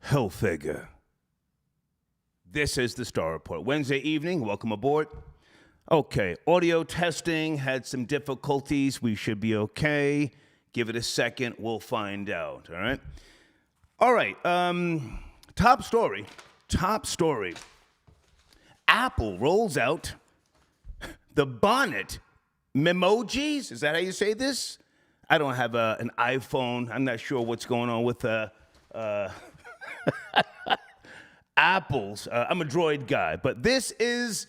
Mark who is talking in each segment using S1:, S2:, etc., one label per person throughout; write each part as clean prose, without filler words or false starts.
S1: Hilfiger. This is the Star Report. Wednesday evening, welcome aboard. Okay, audio testing had some difficulties. We should be okay. Give it a second, we'll find out, all right? All right, top story. Apple rolls out the Bonnet Memojis. Is that how you say this? I don't have an iPhone. I'm not sure what's going on with Apple's. I'm a Droid guy, but this is,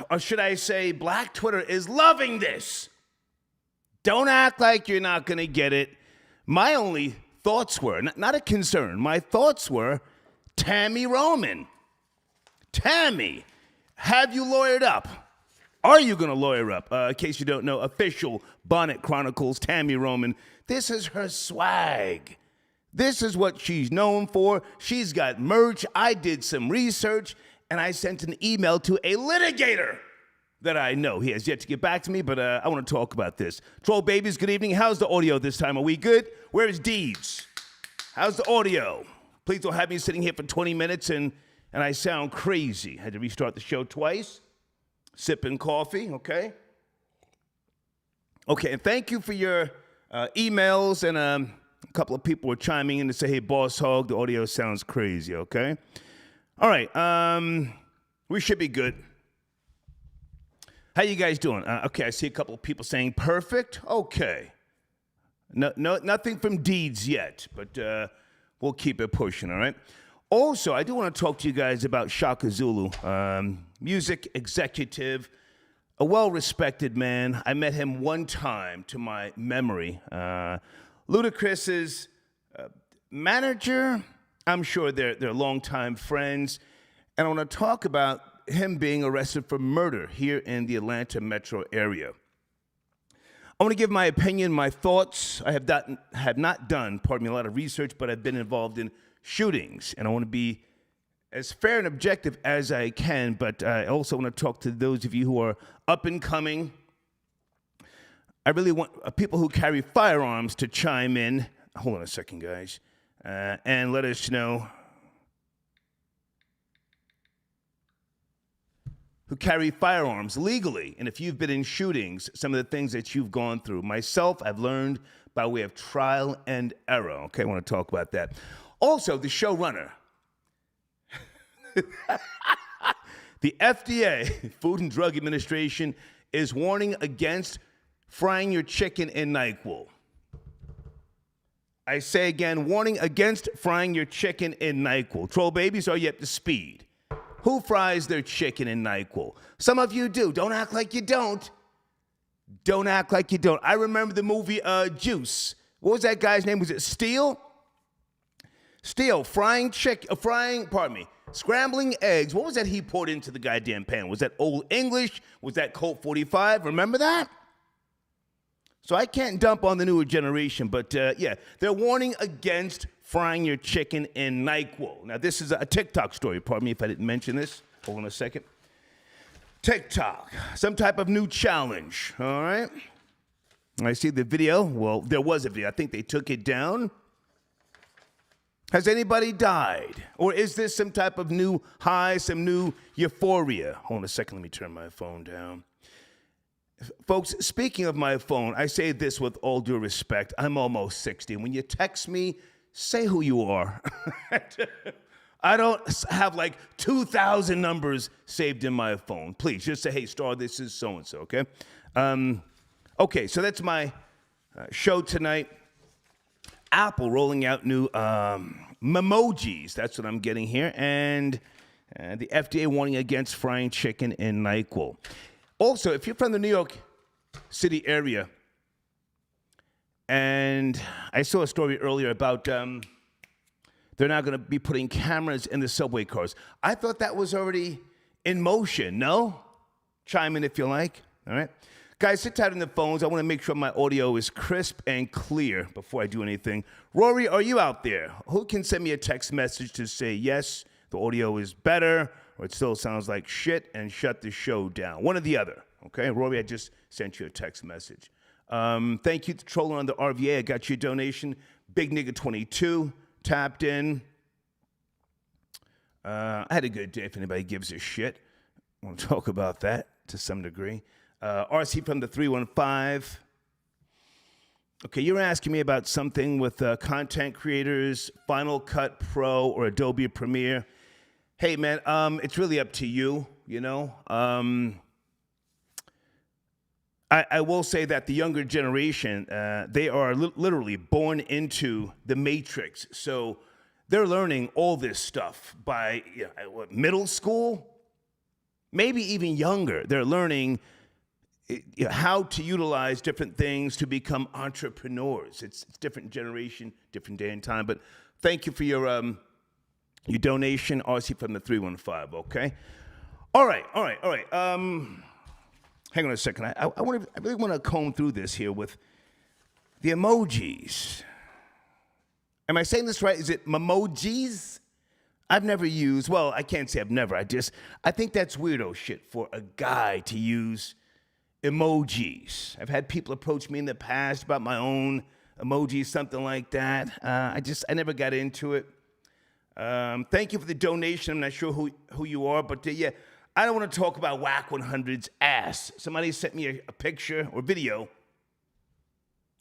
S1: or should I say, Black Twitter is loving this. Don't act like you're not going to get it. My only thoughts were, not a concern, my thoughts were, Tammy Roman. Tammy, have you lawyered up? Are you going to lawyer up? In case you don't know, official Bonnet Chronicles, Tammy Roman. This is her swag. This is what she's known for. She's got merch. I did some research, and I sent an email to a litigator that I know. He has yet to get back to me, but I want to talk about this. Troll babies, good evening. How's the audio this time? Are we good? Where is Deeds? How's the audio? Please don't have me sitting here for 20 minutes and I sound crazy. Had to restart the show twice. Sipping coffee, okay? Okay, and thank you for your emails, and a couple of people were chiming in to say, hey, Boss Hog, the audio sounds crazy, okay? All right, we should be good. How you guys doing? Okay, I see a couple of people saying perfect. Okay. No, nothing from Deeds yet, but we'll keep it pushing, all right? Also, I do want to talk to you guys about Shakazulu, music executive, a well-respected man. I met him one time, to my memory. Ludacris's manager, I'm sure they're longtime friends, and I want to talk about him being arrested for murder here in the Atlanta metro area. I want to give my opinion, my thoughts. I have not done, a lot of research, but I've been involved in shootings, and I want to be as fair and objective as I can, but I also want to talk to those of you who are up and coming. I really want people who carry firearms to chime in. Hold on a second, guys, and let us know who carry firearms legally, and if you've been in shootings, some of the things that you've gone through. Myself, I've learned by way of trial and error. Okay, I want to talk about that. Also, the showrunner, the FDA, Food and Drug Administration, is warning against frying your chicken in Nyquil. I say again, warning against frying your chicken in Nyquil. Troll babies, are you up to speed? Who fries their chicken in Nyquil? Some of you do. Don't act like you don't. Don't act like you don't. I remember the movie Juice. What was that guy's name? Was it Steele? Steele, scrambling eggs. What was that he poured into the goddamn pan? Was that Old English? Was that Colt 45? Remember that? So I can't dump on the newer generation, but yeah, they're warning against frying your chicken in Nyquil. Now, this is a TikTok story. Pardon me if I didn't mention this. Hold on a second. TikTok, some type of new challenge, all right? I see the video. Well, there was a video. I think they took it down. Has anybody died? Or is this some type of new high, some new euphoria? Hold on a second, let me turn my phone down. Folks, speaking of my phone, I say this with all due respect. I'm almost 60. When you text me, say who you are. I don't have like 2,000 numbers saved in my phone. Please, just say, hey, Star, this is so-and-so, okay? Okay, so that's my show tonight. Apple rolling out new Mimojis. That's what I'm getting here. And the FDA warning against frying chicken in Nyquil. Also, if you're from the New York City area, and I saw a story earlier about they're now going to be putting cameras in the subway cars. I thought that was already in motion. No? Chime in if you like. All right? Guys, sit tight on the phones. I want to make sure my audio is crisp and clear before I do anything. Rory, are you out there? Who can send me a text message to say, yes, the audio is better, or it still sounds like shit, and shut the show down? One or the other, okay? Rory, I just sent you a text message. Thank you to Trolling on the RVA. I got your donation. Big Nigga 22. tapped in. I had a good day if anybody gives a shit. I want to talk about that to some degree. RC from the 315. Okay, you're asking me about something with content creators, Final Cut Pro or Adobe Premiere. Hey, man, it's really up to you, you know. I will say that the younger generation, they are literally born into the matrix. So they're learning all this stuff by middle school, maybe even younger. They're learning how to utilize different things to become entrepreneurs. It's different generation, different day and time. But thank you for your donation, RC from the 315, okay? All right. Hang on a second. I really want to comb through this here with the emojis. Am I saying this right? Is it mimojis? I've never used, well, I can't say I've never. I think that's weirdo shit for a guy to use emojis. I've had people approach me in the past about my own emojis, something like that. I never got into it. Thank you for the donation. I'm not sure who you are, but yeah, I don't want to talk about Whack 100's ass. Somebody sent me a picture or video.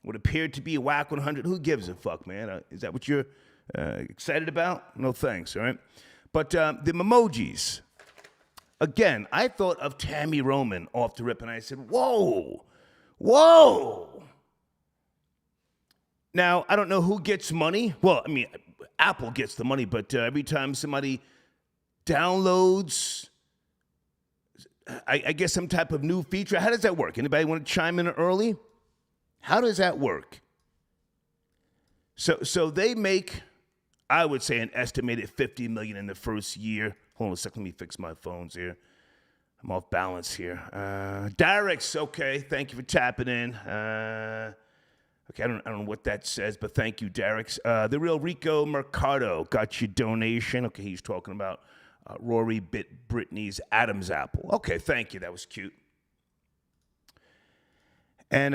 S1: What appeared to be a Whack 100. Who gives a fuck, man? Is that what you're excited about? No thanks, all right? But the mimojis. Again, I thought of Tammy Roman off the rip, and I said, whoa. Now, I don't know who gets money. Well, I mean, Apple gets the money, but every time somebody downloads, I guess, some type of new feature, how does that work? Anybody want to chime in early? How does that work? So they make, I would say, an estimated $50 million in the first year. Hold on a second, let me fix my phones here. I'm off balance here. Darix, okay, thank you for tapping in. Okay, I don't know what that says, but thank you, Darix. The Real Rico Mercado got your donation. Okay, he's talking about Rory bit Britney's Adam's apple. Okay, thank you, that was cute. And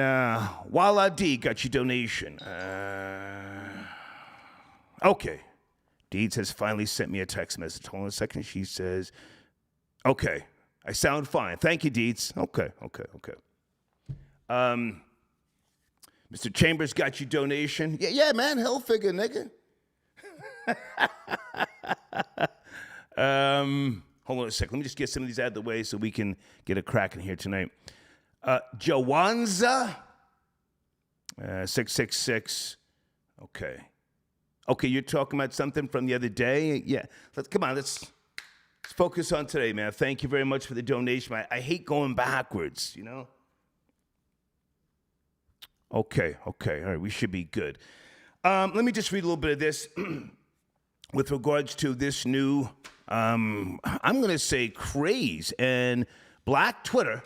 S1: Wala D got your donation. Okay. Deeds has finally sent me a text message. Hold on a second. She says, okay, I sound fine. Thank you, Deeds. Okay. Mr. Chambers got your donation. Yeah, man, hell figure, nigga. Hold on a second. Let me just get some of these out of the way so we can get a crack in here tonight. Jawanza, 666. Okay, you're talking about something from the other day? Yeah. Let's focus on today, man. Thank you very much for the donation. I hate going backwards, you know? Okay. All right, we should be good. Let me just read a little bit of this with regards to this new, I'm going to say, craze. And Black Twitter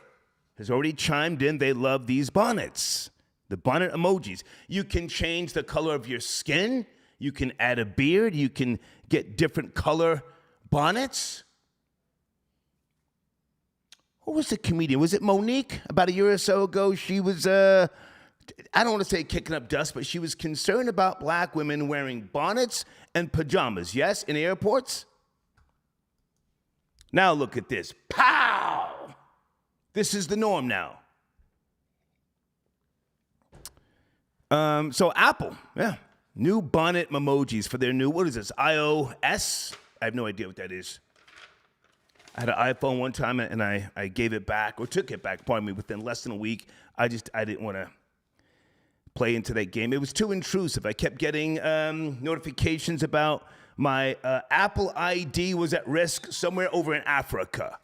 S1: has already chimed in. They love these bonnets, the bonnet emojis. You can change the color of your skin. You can add a beard. You can get different color bonnets. Who was the comedian? Was it Monique? About a year or so ago, she was, I don't want to say kicking up dust, but she was concerned about black women wearing bonnets and pajamas, yes, in airports? Now look at this. Pow! This is the norm now. So Apple, yeah. New bonnet emojis for their new, what is this, iOS? I have no idea what that is. I had an iPhone one time and I gave it back, or took it back, pardon me, within less than a week. I didn't want to play into that game. It was too intrusive. I kept getting notifications about my Apple ID was at risk somewhere over in Africa.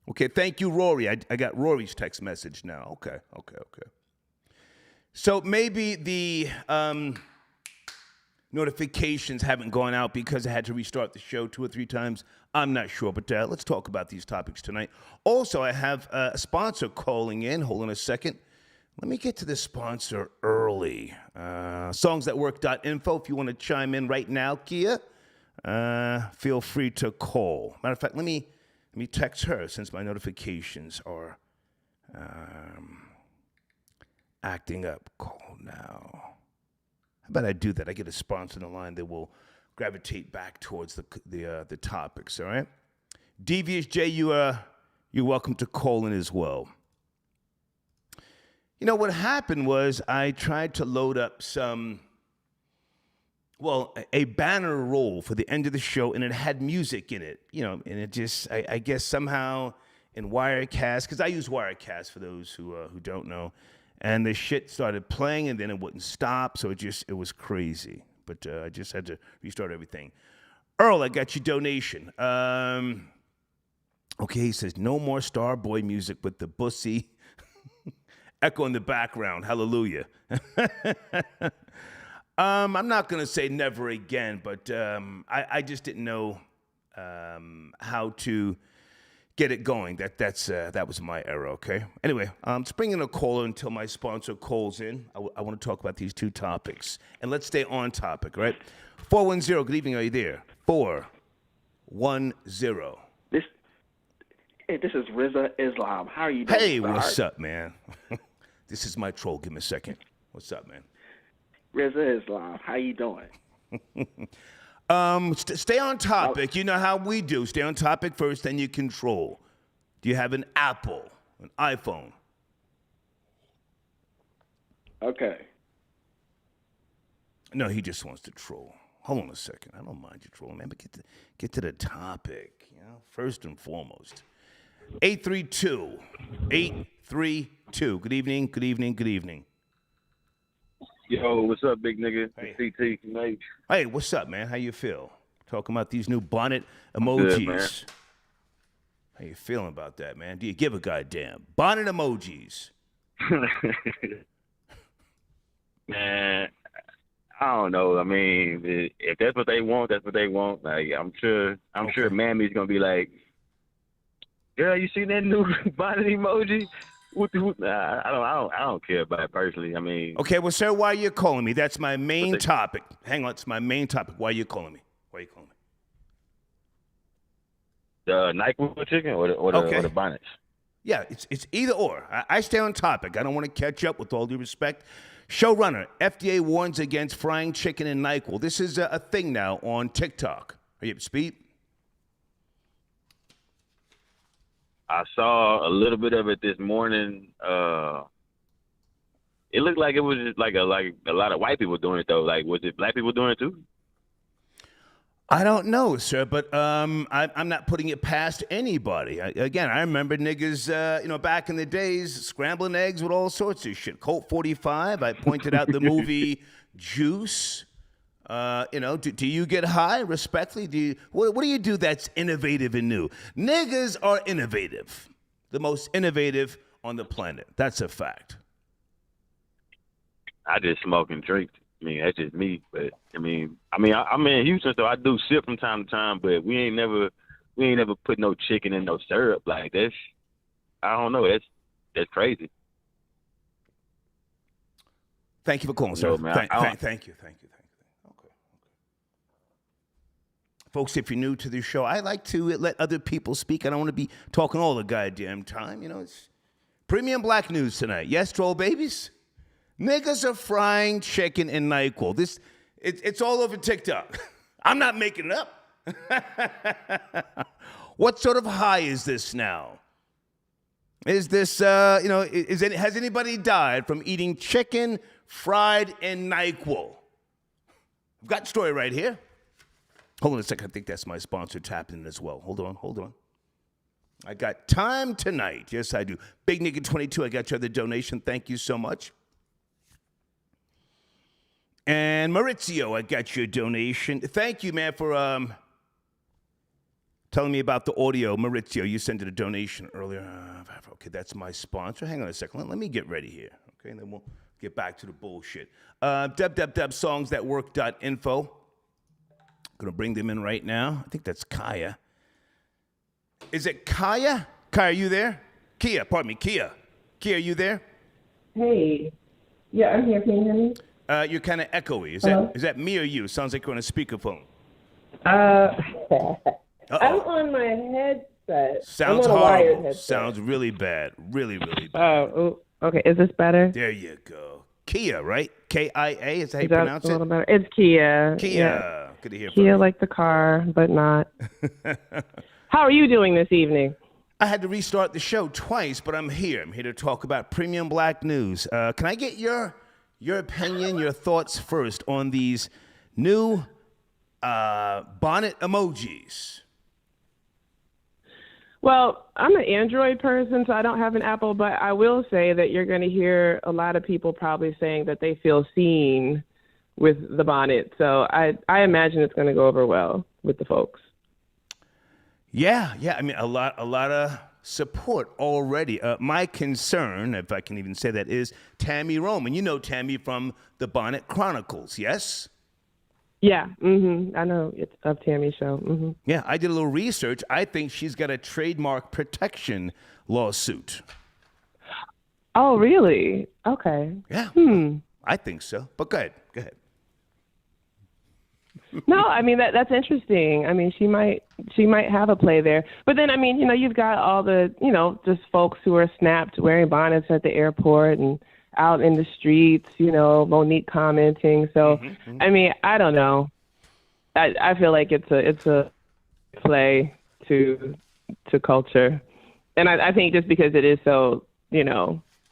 S1: Okay, thank you, Rory. I got Rory's text message now. Okay. So maybe the notifications haven't gone out because I had to restart the show 2 or 3 times. I'm not sure, but let's talk about these topics tonight. Also, I have a sponsor calling in. Hold on a second. Let me get to the sponsor early. Songsthatwork.info. If you want to chime in right now, Kia, feel free to call. Matter of fact, let me text her since my notifications are acting up. Call now. How about I do that? I get a sponsor in the line that will gravitate back towards the topics. All right. Devious J, you're welcome to call in as well. You know what happened was I tried to load up a banner roll for the end of the show, and it had music in it. You know, and it just I guess somehow in Wirecast, because I use Wirecast for those who don't know. And the shit started playing, and then it wouldn't stop, so it was crazy. But I just had to restart everything. Earl, I got your donation. Okay, he says, no more Starboy music with the bussy echo in the background. Hallelujah. I'm not going to say never again, but I just didn't know how to get it going. That was my error, okay? Anyway, let's bring in a caller until my sponsor calls in. I want to talk about these two topics. And let's stay on topic, right? 410, good evening, are you there? 410.
S2: This is Riza Islam. How are you doing?
S1: Hey, what's up, man? This is my troll. Give me a second. What's up, man?
S2: Riza Islam. How you doing?
S1: Stay on topic. You know how we do. Stay on topic first, then you control. Do you have an Apple, an iPhone?
S2: Okay.
S1: No, he just wants to troll. Hold on a second. I don't mind you trolling, man, but get to the topic. You know, first and foremost. 832. Good evening. Good evening. Good evening.
S3: Yo, what's up, big nigga?
S1: Hey.
S3: CT, mate.
S1: Hey, what's up, man? How you feel? Talking about these new bonnet emojis.
S3: Good, man.
S1: How you feeling about that, man? Do you give a goddamn? Bonnet emojis.
S3: Man, I don't know. I mean, if that's what they want, that's what they want. Like, I'm sure Mammy's gonna be like, girl, you seen that new bonnet emoji? Nah, I don't care about it personally. I mean,
S1: okay, well, sir, why are you calling me? That's my main topic. Hang on, it's my main topic. Why are you calling me?
S3: the Nyquil chicken or the bonnets.
S1: Yeah, it's either or. I stay on topic. I don't want to catch up, with all due respect. Showrunner, FDA warns against frying chicken in Nyquil. This is a thing now on TikTok. Are you up to speed?
S3: I saw a little bit of it this morning. It looked like it was just like a lot of white people doing it though. Like, was it black people doing it too?
S1: I don't know, sir, but I'm not putting it past anybody. Again, I remember niggas, back in the days, scrambling eggs with all sorts of shit. Colt 45. I pointed out the movie Juice. Do you get high respectfully? What do you do that's innovative and new? Niggas are innovative, the most innovative on the planet. That's a fact.
S3: I just smoke and drink. I mean, that's just me. But I'm in Houston, so I do sip from time to time. But we ain't never put no chicken in no syrup. Like, that's, I don't know. That's crazy.
S1: Thank you for calling, sir.
S3: No, man,
S1: Thank you. Okay. Folks, if you're new to the show, I like to let other people speak. I don't want to be talking all the goddamn time. It's premium black news tonight. Yes, troll babies? Niggas are frying chicken in NyQuil. It's all over TikTok. I'm not making it up. What sort of high is this now? Is this, has anybody died from eating chicken fried in NyQuil? I've got the story right here. Hold on a second. I think that's my sponsor tapping in as well. Hold on. I got time tonight. Yes, I do. Big Nigga 22, I got your other donation. Thank you so much. And Maurizio, I got your donation. Thank you, man, for telling me about the audio. Maurizio, you sent a donation earlier. Okay, that's my sponsor. Hang on a second. Let me get ready here. Okay, and then we'll get back to the bullshit. songs.work.info. Gonna bring them in right now. I think that's Kaya. Is it Kaya? Kaya, are you there? Kia, Kia, are you there?
S4: Hey. Yeah, I'm here. Can you hear me?
S1: You're kind of echoey. Is that me or you? Sounds like you're on a speakerphone.
S4: I'm on my headset.
S1: Sounds
S4: I'm on a wired
S1: horrible.
S4: headset.
S1: Sounds really bad. Really, really bad.
S4: Oh, okay. Is this better?
S1: There you go. Kia, right? K-I-A, is that how you
S4: Is that
S1: pronounce
S4: a
S1: it?
S4: little better? It's Kia.
S1: Kia.
S4: Yeah.
S1: Good to hear from
S4: Kia
S1: you.
S4: like the car, but not. How are you doing this evening?
S1: I had to restart the show twice, but I'm here. I'm here to talk about premium black news. Can I get your opinion, your thoughts first on these new bonnet emojis?
S4: Well, I'm an Android person, so I don't have an Apple, but I will say that you're going to hear a lot of people probably saying that they feel seen with the bonnet. So I imagine it's going to go over well with the folks.
S1: Yeah. I mean, a lot of support already. My concern, if I can even say that, is Tammy Roman. You know Tammy from the Bonnet Chronicles, yes?
S4: Yeah, I know it's of Tammy's show.
S1: Yeah, I did a little research. I think she's got a trademark protection lawsuit.
S4: Oh, really? Okay.
S1: Yeah, I think so. But go ahead.
S4: No, I mean that's interesting. I mean, she might have a play there. But then I mean, you've got all the, just folks who are snapped wearing bonnets at the airport and out in the streets, Monique commenting. So, I mean, I don't know. I feel like it's a play to culture. And I think just because it is so,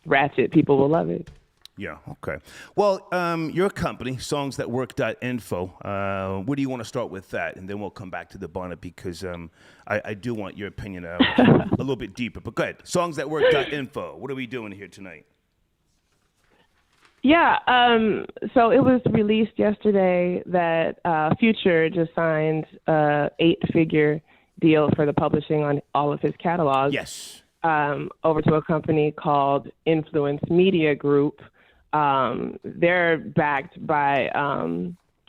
S4: ratchet, people will love it.
S1: Yeah, okay. Well, your company, songsthatwork.info, where do you want to start with that? And then we'll come back to the bonnet because I do want your opinion a little bit deeper. But go ahead, songsthatwork.info. What are we doing here tonight?
S4: Yeah, so it was released yesterday that Future just signed a 8-figure deal for the publishing on all of his catalog.
S1: Yes.
S4: Over to a company called Influence Media Group. They're backed by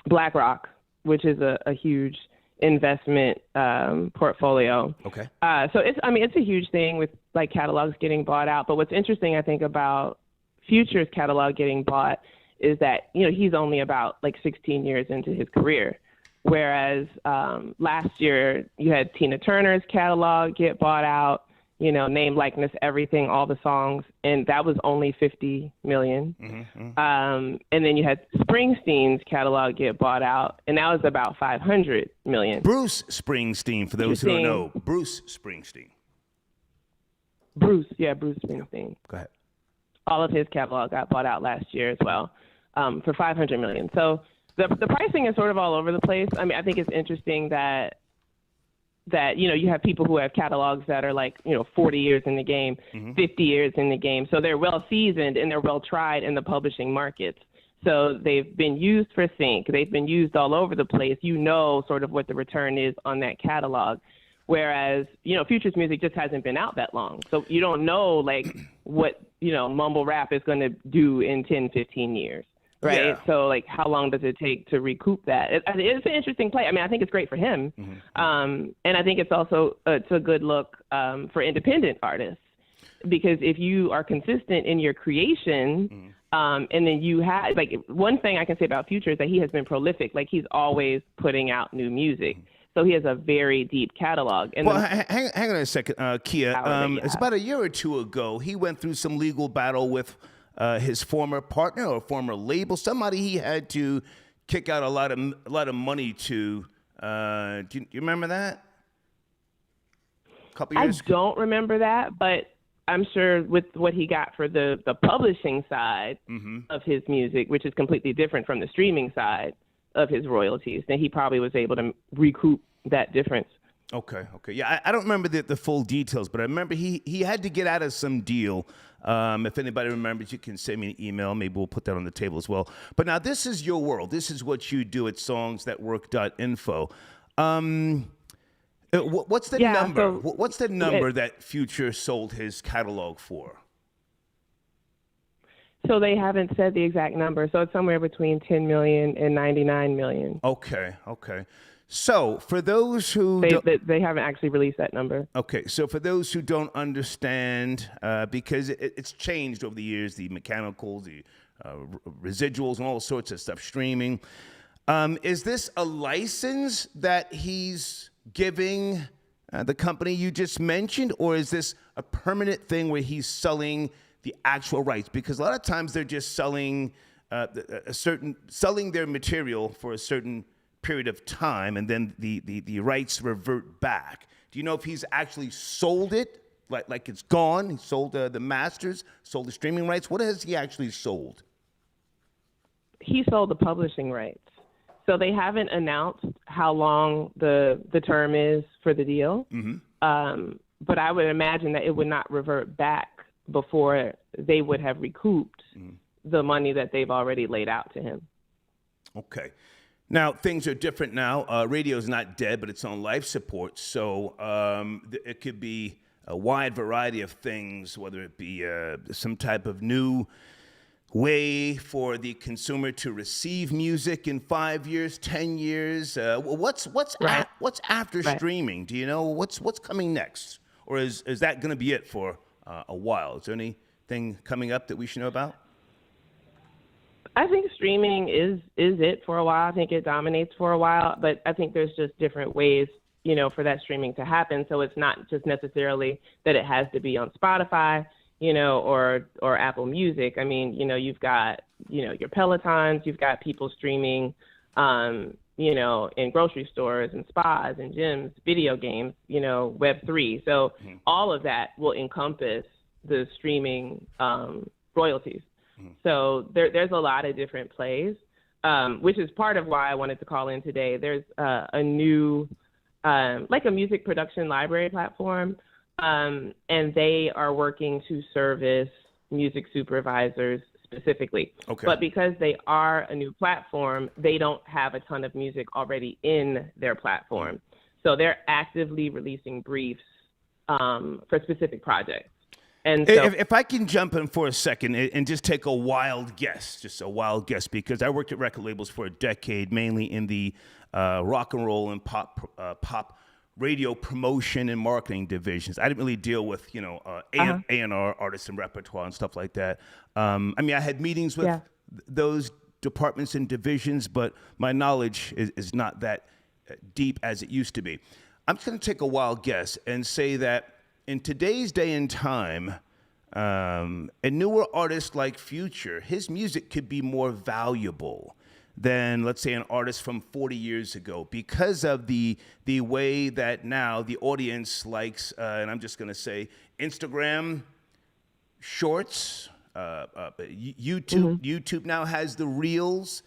S4: BlackRock, which is a huge investment portfolio.
S1: Okay.
S4: So it's a huge thing with like catalogs getting bought out. But what's interesting, I think, about Future's catalog getting bought is that, he's only about like 16 years into his career. Whereas last year you had Tina Turner's catalog get bought out, name, likeness, everything, all the songs. And that was only 50 million. And then you had Springsteen's catalog get bought out, and that was about 500 million.
S1: Bruce Springsteen, for those who don't know. Bruce Springsteen.
S4: Bruce Springsteen.
S1: Go ahead.
S4: All of his catalog got bought out last year as well, for 500 million. So the pricing is sort of all over the place. I mean, I think it's interesting that you have people who have catalogs that are like 40 years in the game, 50 years in the game. So they're well seasoned and they're well tried in the publishing markets. So they've been used for sync. They've been used all over the place. Sort of what the return is on that catalog. Whereas, Future's music just hasn't been out that long. So you don't know, like, what, mumble rap is going to do in 10, 15 years, right?
S1: Yeah.
S4: So, like, how long does it take to recoup that? It's an interesting play. I mean, I think it's great for him. And I think it's also it's a good look for independent artists. Because if you are consistent in your creation, and then you have, like, one thing I can say about Future is that he has been prolific. Like, he's always putting out new music. So he has a very deep catalog. And
S1: hang on a second, Kia. It's about a year or two ago, he went through some legal battle with his former partner or former label, somebody he had to kick out a lot of money to. Do you remember that? A couple years ago?
S4: I don't remember that, but I'm sure with what he got for the publishing side of his music, which is completely different from the streaming side of his royalties, then he probably was able to recoup that difference.
S1: Okay. Yeah, I don't remember the full details, but I remember he had to get out of some deal. If anybody remembers, you can send me an email. Maybe we'll put that on the table as well. But now this is your world. This is what you do at songsthatwork.info. What's the number?
S4: So
S1: What's the number that Future sold his catalog for?
S4: So they haven't said the exact number. So it's somewhere between 10 million and 99 million.
S1: Okay. So for those who
S4: they haven't actually released that number.
S1: Okay, so for those who don't understand, because it's changed over the years, the mechanicals, the residuals, and all sorts of stuff, streaming. Is this a license that he's giving the company you just mentioned, or is this a permanent thing where he's selling the actual rights? Because a lot of times they're just selling selling their material for a certain period of time, and then the rights revert back. Do you know if he's actually sold it, like it's gone? He sold the masters, sold the streaming rights. What has he actually sold?
S4: He sold the publishing rights. So they haven't announced how long the term is for the deal. But I would imagine that it would not revert back before they would have recouped the money that they've already laid out to him.
S1: Okay. Now, things are different now. Radio is not dead, but it's on life support. So it could be a wide variety of things, whether it be some type of new way for the consumer to receive music in 5 years, 10 years. What's after streaming? Do you know what's coming next? Or is that going to be it for a while? Is there anything coming up that we should know about?
S4: I think streaming is it for a while. I think it dominates for a while, but I think there's just different ways, for that streaming to happen. So it's not just necessarily that it has to be on Spotify, or Apple Music. I mean, you've got, your Pelotons, you've got people streaming, in grocery stores and spas and gyms, video games, Web3. So all of that will encompass the streaming royalties. So there's a lot of different plays, which is part of why I wanted to call in today. There's a new, like a music production library platform, and they are working to service music supervisors specifically. Okay. But because they are a new platform, they don't have a ton of music already in their platform. So they're actively releasing briefs for specific projects. And so,
S1: if I can jump in for a second and just take a wild guess, because I worked at record labels for a decade, mainly in the rock and roll and pop radio promotion and marketing divisions. I didn't really deal with, A&R artists and repertoire and stuff like that. I had meetings with those departments and divisions, but my knowledge is not that deep as it used to be. I'm just going to take a wild guess and say that in today's day and time, a newer artist like Future, his music could be more valuable than, let's say, an artist from 40 years ago because of the way that now the audience likes, and I'm just going to say, Instagram Shorts, YouTube. YouTube now has the Reels,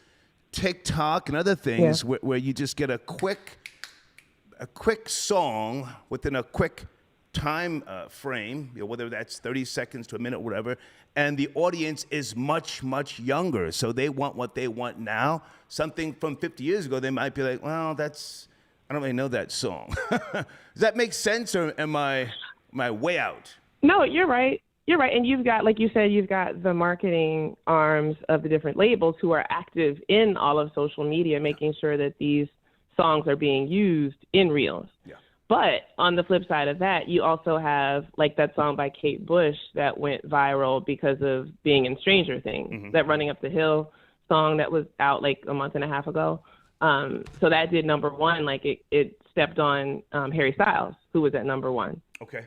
S1: TikTok, and other things where you just get a quick song within a quick time frame, whether that's 30 seconds to a minute, whatever, and the audience is much, much younger. So they want what they want now. Something from 50 years ago, they might be like, well, I don't really know that song. Does that make sense, or am I way out?
S4: No, you're right. You're right. And you've got, like you said, you've got the marketing arms of the different labels who are active in all of social media, making sure that these songs are being used in Reels. Yeah. But on the flip side of that, you also have like that song by Kate Bush that went viral because of being in Stranger Things, that Running Up the Hill song that was out like a month and a half ago. So that did number one, like it stepped on Harry Styles, who was at number one.
S1: Okay.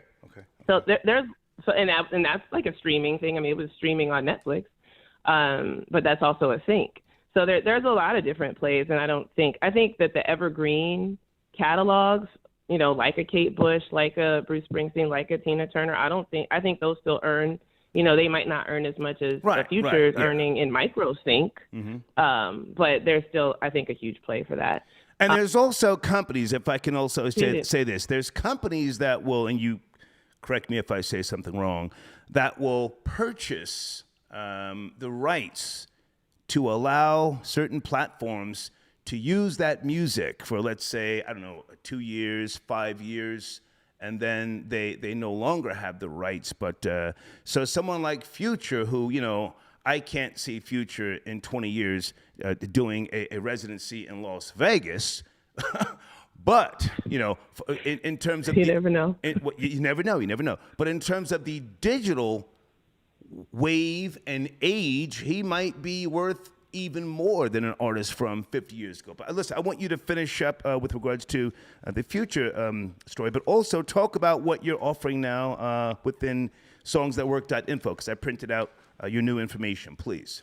S4: So and that's like a streaming thing. I mean, it was streaming on Netflix, but that's also a sync. So there's a lot of different plays, and I think that the evergreen catalogs, like a Kate Bush, like a Bruce Springsteen, like a Tina Turner, I think those still earn, they might not earn as much as the Future is earning in micro sync, but there's still, I think, a huge play for that.
S1: And there's also companies, if I can also say this, there's companies that will, and you correct me if I say something wrong, that will purchase the rights to allow certain platforms to use that music for, let's say, 2 years, 5 years, and then they no longer have the rights. But so someone like Future, who, I can't see Future in 20 years doing a residency in Las Vegas. But, in terms of...
S4: You never know.
S1: You never know. But in terms of the digital wave and age, he might be worth even more than an artist from 50 years ago. But listen, I want you to finish up with regards to the Future story, but also talk about what you're offering now within songsthatwork.info, because I printed out your new information, please.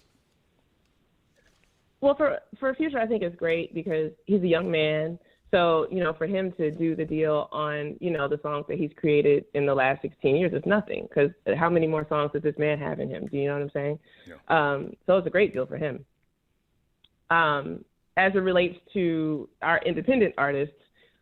S4: Well, for Future, I think it's great because he's a young man. So, for him to do the deal on, the songs that he's created in the last 16 years is nothing, because how many more songs does this man have in him? Do you know what I'm saying? Yeah. So it's a great deal for him. As it relates to our independent artists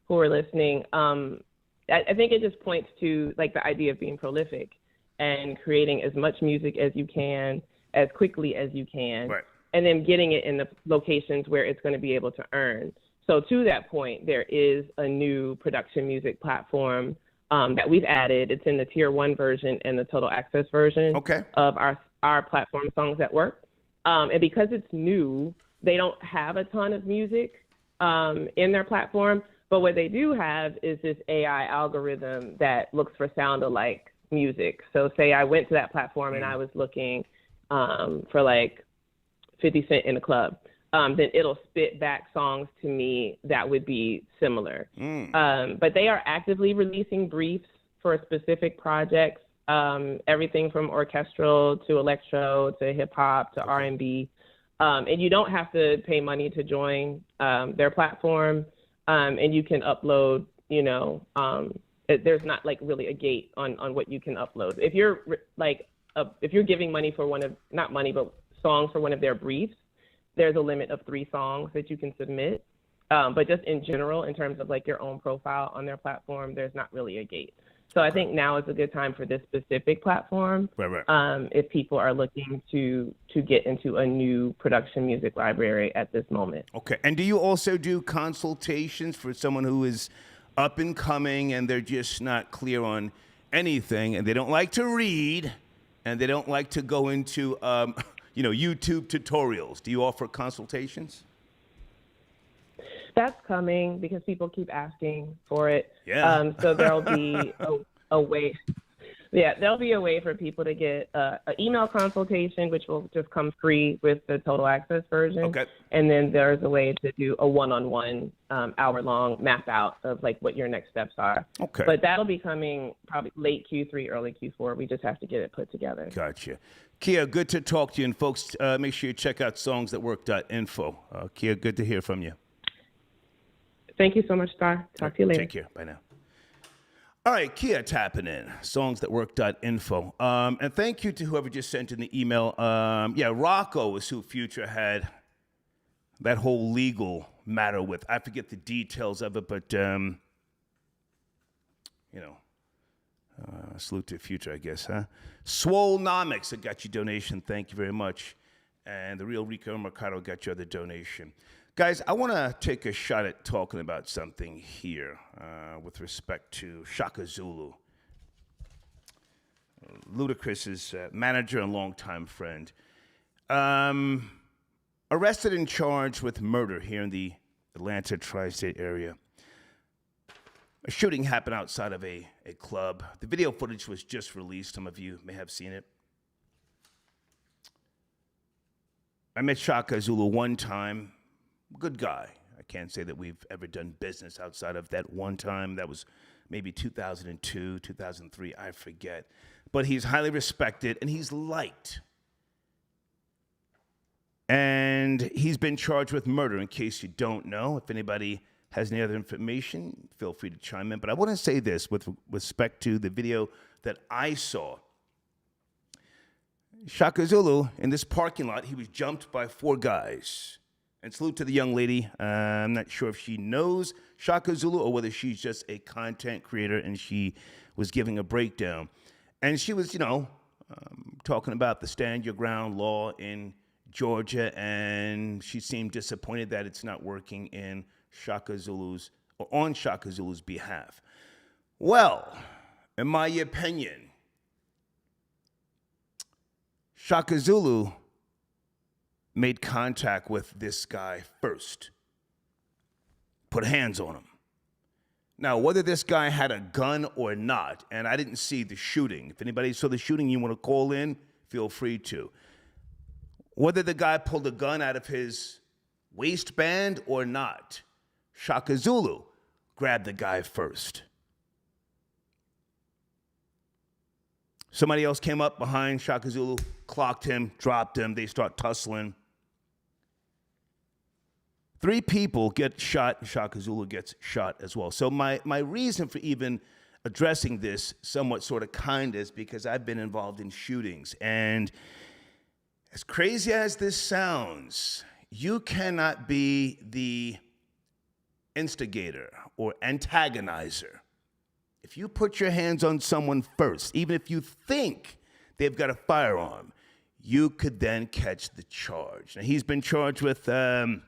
S4: who are listening, I think it just points to like the idea of being prolific and creating as much music as you can, as quickly as you can, right, and then getting it in the locations where it's going to be able to earn. So to that point, there is a new production music platform that we've added. It's in the Tier 1 version and the Total Access version of our platform, Songs That Work. And because it's new, they don't have a ton of music in their platform. But what they do have is this AI algorithm that looks for sound-alike music. So say I went to that platform and I was looking for like 50 Cent in a club. Then it'll spit back songs to me that would be similar. But they are actively releasing briefs for specific projects, everything from orchestral to electro to hip hop to R&B. And you don't have to pay money to join their platform. And you can upload, there's not like really a gate on what you can upload. If you're if you're giving money for not money, but songs for one of their briefs, there's a limit of 3 songs that you can submit. But just in general, in terms of like your own profile on their platform, there's not really a gate. So I think now is a good time for this specific platform. Right. If people are looking to get into a new production music library at this moment.
S1: Okay. And do you also do consultations for someone who is up and coming and they're just not clear on anything and they don't like to read and they don't like to go into YouTube tutorials? Do you offer consultations?
S4: That's coming because people keep asking for it.
S1: Yeah.
S4: So there'll be a way. Yeah, there'll be a way for people to get an email consultation, which will just come free with the Total Access version.
S1: Okay.
S4: And then there's a way to do a one-on-one hour-long map out of like what your next steps are.
S1: Okay.
S4: But that'll be coming probably late Q3, early Q4. We just have to get it put together.
S1: Gotcha. Kia, good to talk to you. And folks, make sure you check out songsthatwork.info. Kia, good to hear from you.
S4: Thank you so much, Star. Talk to you later.
S1: Take care. Bye now. All right, Kia tapping in, songsthatwork.info. And thank you to whoever just sent in the email. Rocco is who Future had that whole legal matter with. I forget the details of it, but, salute to Future, I guess, huh? Swolenomics, I got your donation. Thank you very much. And the real Rico Mercado got your other donation. Guys, I want to take a shot at talking about something here with respect to Shakazulu, Ludacris's manager and longtime friend. Arrested and charged with murder here in the Atlanta tri-state area. A shooting happened outside of a club. The video footage was just released. Some of you may have seen it. I met Shakazulu one time. Good guy. I can't say that we've ever done business outside of that one time. That was maybe 2002, 2003, I forget. But he's highly respected and he's liked. And he's been charged with murder, in case you don't know. If anybody has any other information, feel free to chime in. But I want to say this with respect to the video that I saw. Shakazulu, in this parking lot, he was jumped by 4 guys. And salute to the young lady. I'm not sure if she knows Shakazulu or whether she's just a content creator and she was giving a breakdown. And she was, talking about the stand your ground law in Georgia, and she seemed disappointed that it's not working in on Shakazulu's behalf. Well, in my opinion, Shakazulu made contact with this guy first. Put hands on him. Now, whether this guy had a gun or not, and I didn't see the shooting. If anybody saw the shooting, you want to call in, feel free to. Whether the guy pulled a gun out of his waistband or not, Shakazulu grabbed the guy first. Somebody else came up behind Shakazulu, clocked him, dropped him. They start tussling. 3 people get shot. Shakazulu gets shot as well. So my reason for even addressing this somewhat sort of kind is because I've been involved in shootings. And as crazy as this sounds, you cannot be the instigator or antagonizer. If you put your hands on someone first, even if you think they've got a firearm, you could then catch the charge. Now, he's been charged with murder,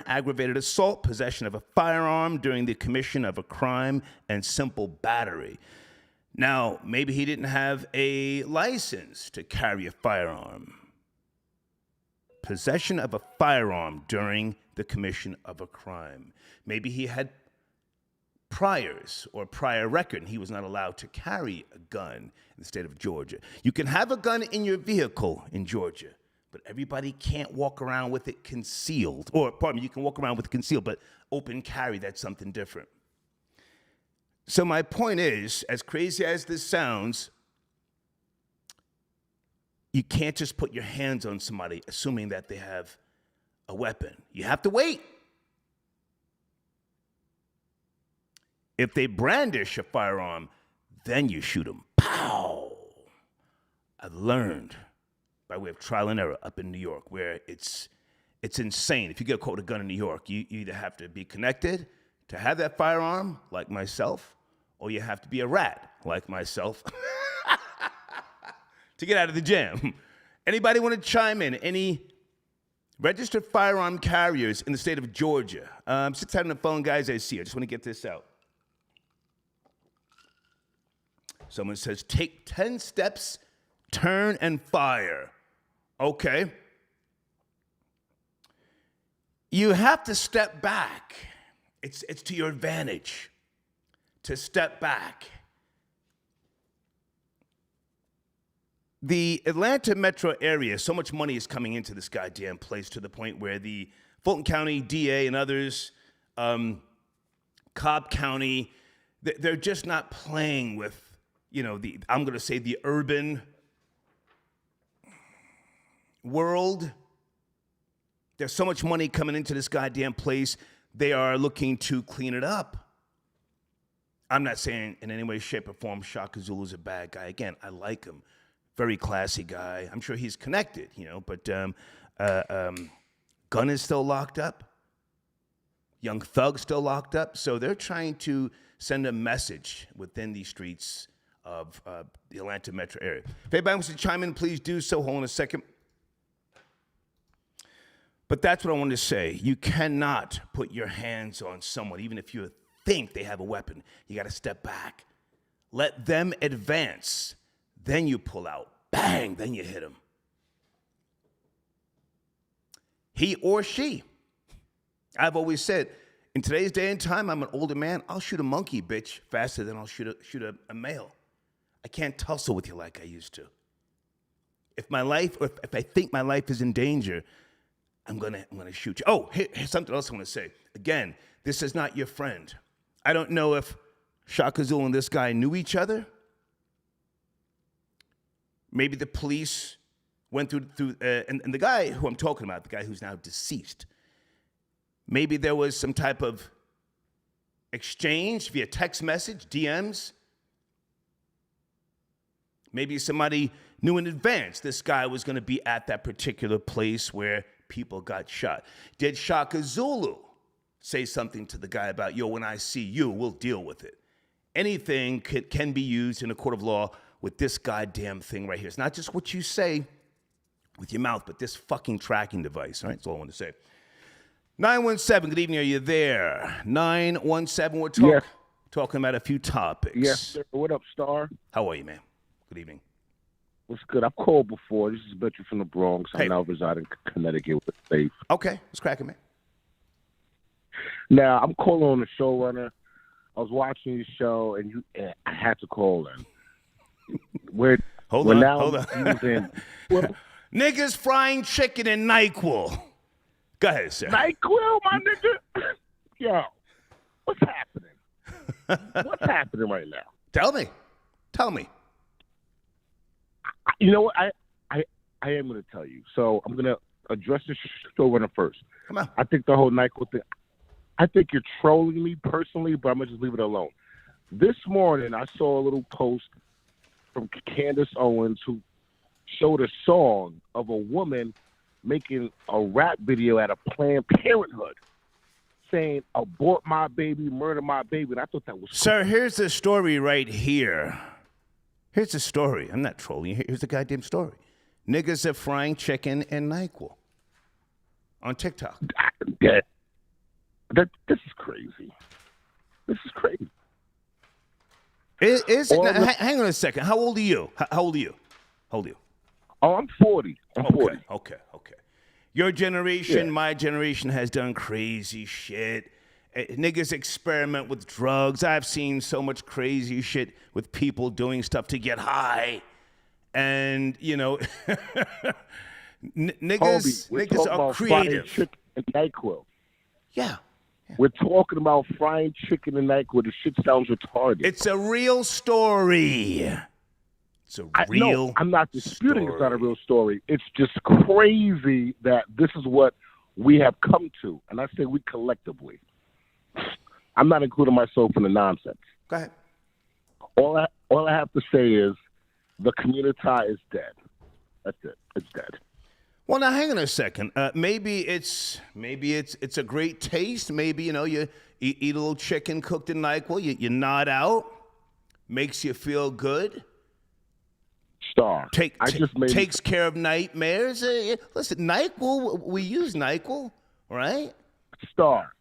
S1: aggravated assault, possession of a firearm during the commission of a crime, and simple battery. Now, maybe he didn't have a license to carry a firearm. Possession of a firearm during the commission of a crime. Maybe he had priors or prior record, and he was not allowed to carry a gun in the state of Georgia. You can have a gun in your vehicle in Georgia, but everybody can't walk around with it concealed. Or, pardon me, you can walk around with it concealed, but open carry, that's something different. So my point is, as crazy as this sounds, you can't just put your hands on somebody assuming that they have a weapon. You have to wait. If they brandish a firearm, then you shoot them. Pow! I've learned by way of trial and error up in New York, where it's insane. If you get caught with a gun in New York, you either have to be connected to have that firearm, like myself, or you have to be a rat, like myself, to get out of the jam. Anybody want to chime in? Any registered firearm carriers in the state of Georgia? Sit tight on the phone, guys. I see. I just want to get this out. Someone says, take 10 steps, turn and fire. Okay. You have to step back. It's to your advantage to step back. The Atlanta metro area, so much money is coming into this goddamn place to the point where the Fulton County DA and others, Cobb County, they're just not playing with, I'm going to say the urban world. There's so much money coming into this goddamn place. They are looking to clean it up. I'm not saying in any way, shape, or form Shakazulu is a bad guy. Again, I like him. Very classy guy. I'm sure he's connected, but Gunn is still locked up. Young Thug still locked up. So they're trying to send a message within the streets of the Atlanta metro area. If anybody wants to chime in, please do so. Hold on a second. But that's what I wanted to say. You cannot put your hands on someone, even if you think they have a weapon. You got to step back. Let them advance. Then you pull out. Bang, then you hit him. He or she. I've always said, in today's day and time, I'm an older man. I'll shoot a monkey, bitch, faster than I'll shoot a male. I can't tussle with you like I used to. If I think my life is in danger, I'm gonna shoot you. Oh, here's something else I want to say. Again, this is not your friend. I don't know if Shakazulu and this guy knew each other. Maybe the police went through and the guy who I'm talking about, the guy who's now deceased, maybe there was some type of exchange via text message, DMs. Maybe somebody knew in advance this guy was going to be at that particular place where people got shot. Did Shakazulu say something to the guy about, when I see you, we'll deal with it? Anything can be used in a court of law with this goddamn thing right here. It's not just what you say with your mouth, but this fucking tracking device. All right, that's all I want to say. 917, good evening. Are you there? 917, we're talking about a few topics.
S5: Yes, sir. What up, Star?
S1: How are you, man? Good evening.
S5: What's good? I've called before. This is Betcha from the Bronx.
S1: Hey.
S5: I now reside in Connecticut with Safe.
S1: Okay, let's crack it, man.
S5: Now, I'm calling on the showrunner. I was watching your show, and I had to call in.
S1: Hold on.
S5: Niggas
S1: frying chicken in Nyquil. Go ahead, sir.
S5: NyQuil, my nigga? Yo, what's happening? What's happening right now?
S1: Tell me.
S5: You know what? I am going to tell you. So I'm going to address the showrunner first.
S1: Come on.
S5: I think the whole Nyquil thing, I think you're trolling me personally, but I'm going to just leave it alone. This morning, I saw a little post from Candace Owens who showed a song of a woman making a rap video at a Planned Parenthood saying, abort my baby, murder my baby. And I thought that was
S1: Sir, here's the story right here. Here's the story. I'm not trolling you. Here's the goddamn story. Niggas are frying chicken and NyQuil on TikTok.
S5: This is crazy. This is crazy.
S1: Hang on a second. How old are you? How old are you?
S5: Oh, I'm 40. I'm 40.
S1: Okay. Your generation, my generation, has done crazy shit. Niggas experiment with drugs. I've seen so much crazy shit with people doing stuff to get high. And, you know, niggas are creative.
S5: Chicken and NyQuil.
S1: Yeah.
S5: We're talking about frying chicken and NyQuil. The shit sounds retarded.
S1: It's a real story.
S5: No, I'm not disputing it's not a real story. It's just crazy that this is what we have come to. And I say we collectively. I'm not including myself in the nonsense.
S1: Go ahead.
S5: All I have to say is the community is dead. That's it. It's dead.
S1: Well, now hang on a second. Maybe it's a great taste. Maybe you eat a little chicken cooked in NyQuil. You nod out, makes you feel good.
S5: Star.
S1: Takes care of nightmares. Listen, NyQuil. We use NyQuil, right?
S5: Star.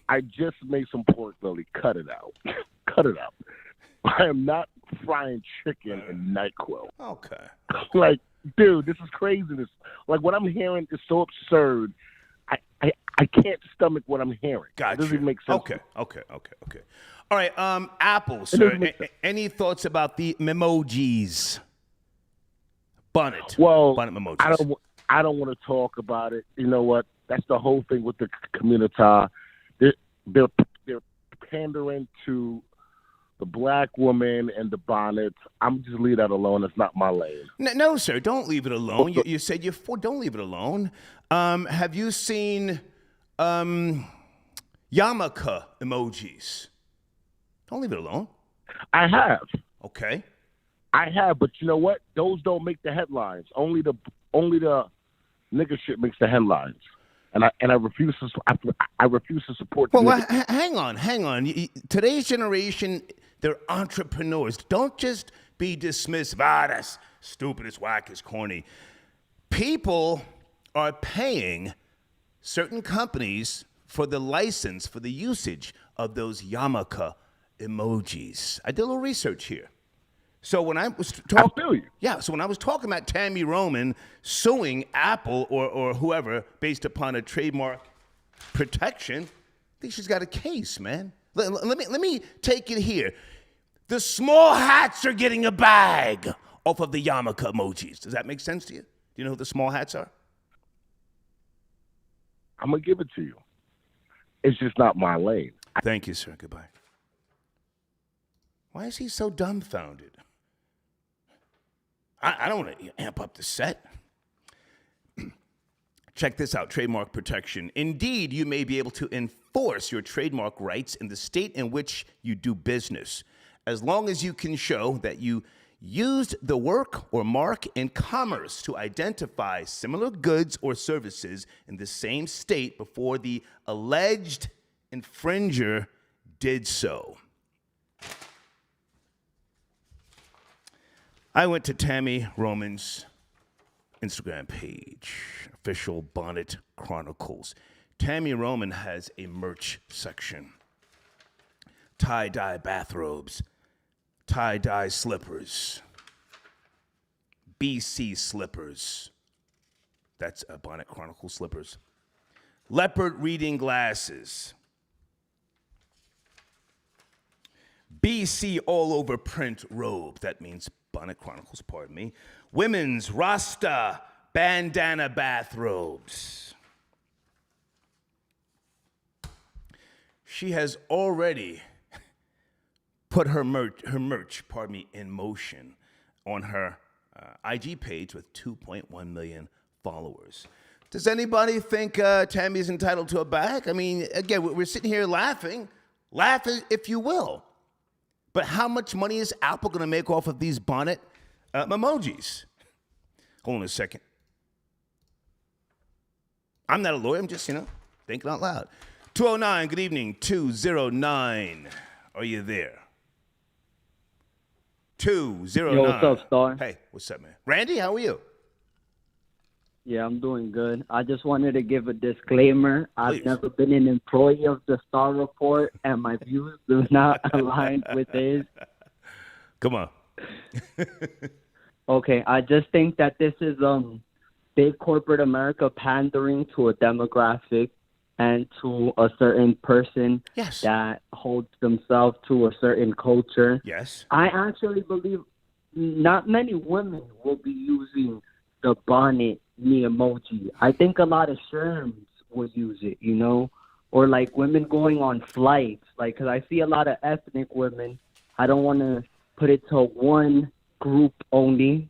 S5: I just made some pork belly. Cut it out. Cut it out. I am not frying chicken in NyQuil.
S1: Okay.
S5: Like, dude, this is craziness. Like, what I'm hearing is so absurd. I can't stomach what I'm hearing.
S1: Gotcha.
S5: It doesn't even make sense.
S1: Okay. All right. Apple, sir. Any thoughts about the memojis? Bonnet.
S5: Well,
S1: Bonnet Memojis.
S5: I don't want to talk about it. You know what? That's the whole thing with the community. They're pandering to the black woman and the bonnets. I'm just leave that alone. It's not my lane.
S1: No, sir. Don't leave it alone. You said you're for. Don't leave it alone. Have you seen yarmulke emojis? Don't leave it alone.
S5: I have.
S1: Okay.
S5: I have, but you know what? Those don't make the headlines. Only the nigga shit makes the headlines. And I refuse to support.
S1: Well, hang on. Today's generation, they're entrepreneurs. Don't just be dismissive. That's stupid. It's whack. It's corny. People are paying certain companies for the license, for the usage of those yarmulke emojis. I did a little research here. So when I was when I was talking about Tammy Roman suing Apple or whoever based upon a trademark protection, I think she's got a case, man. Let me take it here. The small hats are getting a bag off of the yarmulke emojis. Does that make sense to you? Do you know who the small hats are?
S5: I'm gonna give it to you. It's just not my lane.
S1: Thank you, sir. Goodbye. Why is he so dumbfounded? I don't want to amp up the set. Check this out, trademark protection. Indeed, you may be able to enforce your trademark rights in the state in which you do business, as long as you can show that you used the work or mark in commerce to identify similar goods or services in the same state before the alleged infringer did so. I went to Tammy Roman's Instagram page, official Bonnet Chronicles. Tammy Roman has a merch section. Tie-dye bathrobes, tie-dye slippers, BC slippers. That's Bonnet Chronicles slippers. Leopard reading glasses. BC all over print robe. That means Bonnet Chronicles, pardon me. Women's Rasta bandana bathrobes. She has already put her merch, in motion on her IG page with 2.1 million followers. Does anybody think Tammy's entitled to a bag? I mean, again, we're sitting here laughing. Laugh if you will. But how much money is Apple going to make off of these Bonnet Memojis? Hold on a second. I'm not a lawyer. I'm just, thinking out loud. 209, good evening. 209. Are you there? 209.
S6: Yo, what's up, Star?
S1: Hey, what's up, man? Randy, how are you?
S6: Yeah, I'm doing good. I just wanted to give a disclaimer.
S1: Please.
S6: I've never been an employee of the Star Report, and my views do not align with his.
S1: Come on.
S6: Okay, I just think that this is big corporate America pandering to a demographic and to a certain person
S1: Yes.
S6: that holds themselves to a certain culture.
S1: Yes.
S6: I actually believe not many women will be using the Bonnet Memoji. I think a lot of sherms will use it, or like women going on flights. Like, because I see a lot of ethnic women. I don't want to put it to one group only,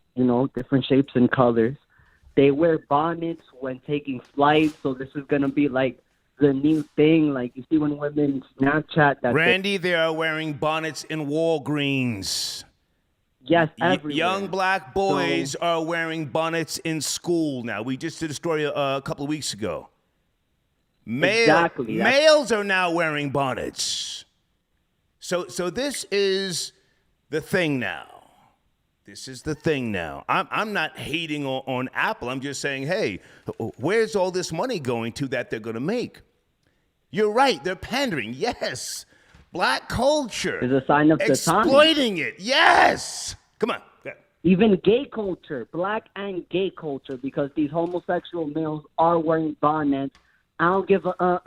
S6: different shapes and colors. They wear bonnets when taking flights, so this is going to be like the new thing. Like, you see when women Snapchat that.
S1: Randy, they are wearing bonnets in Walgreens.
S6: Yes, everywhere.
S1: Young black boys are wearing bonnets in school now. We just did a story a couple of weeks ago.
S6: Exactly.
S1: Males are now wearing bonnets. So this is the thing now. This is the thing now. I'm not hating on Apple. I'm just saying, hey, where's all this money going to that they're going to make? You're right. They're pandering. Yes. Black culture
S6: is a sign of the time.
S1: Exploiting it. Yes. Come on. Yeah.
S6: Even gay culture, black and gay culture, because these homosexual males are wearing bonnets. I don't give a,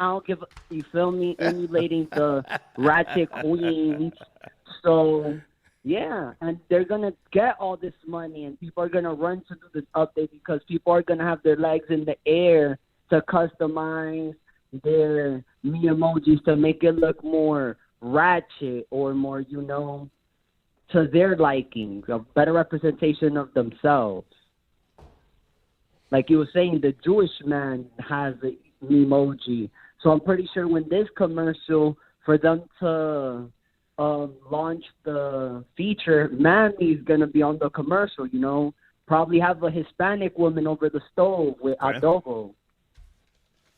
S6: you feel me, emulating the ratchet queens. So, yeah, and they're going to get all this money, and people are going to run to do this update because people are going to have their legs in the air to customize their me emojis to make it look more ratchet or more, to their liking, a better representation of themselves. Like you were saying, the Jewish man has the emoji. So I'm pretty sure when this commercial, for them to launch the feature, Mammy's going to be on the commercial, Probably have a Hispanic woman over the stove with adobo,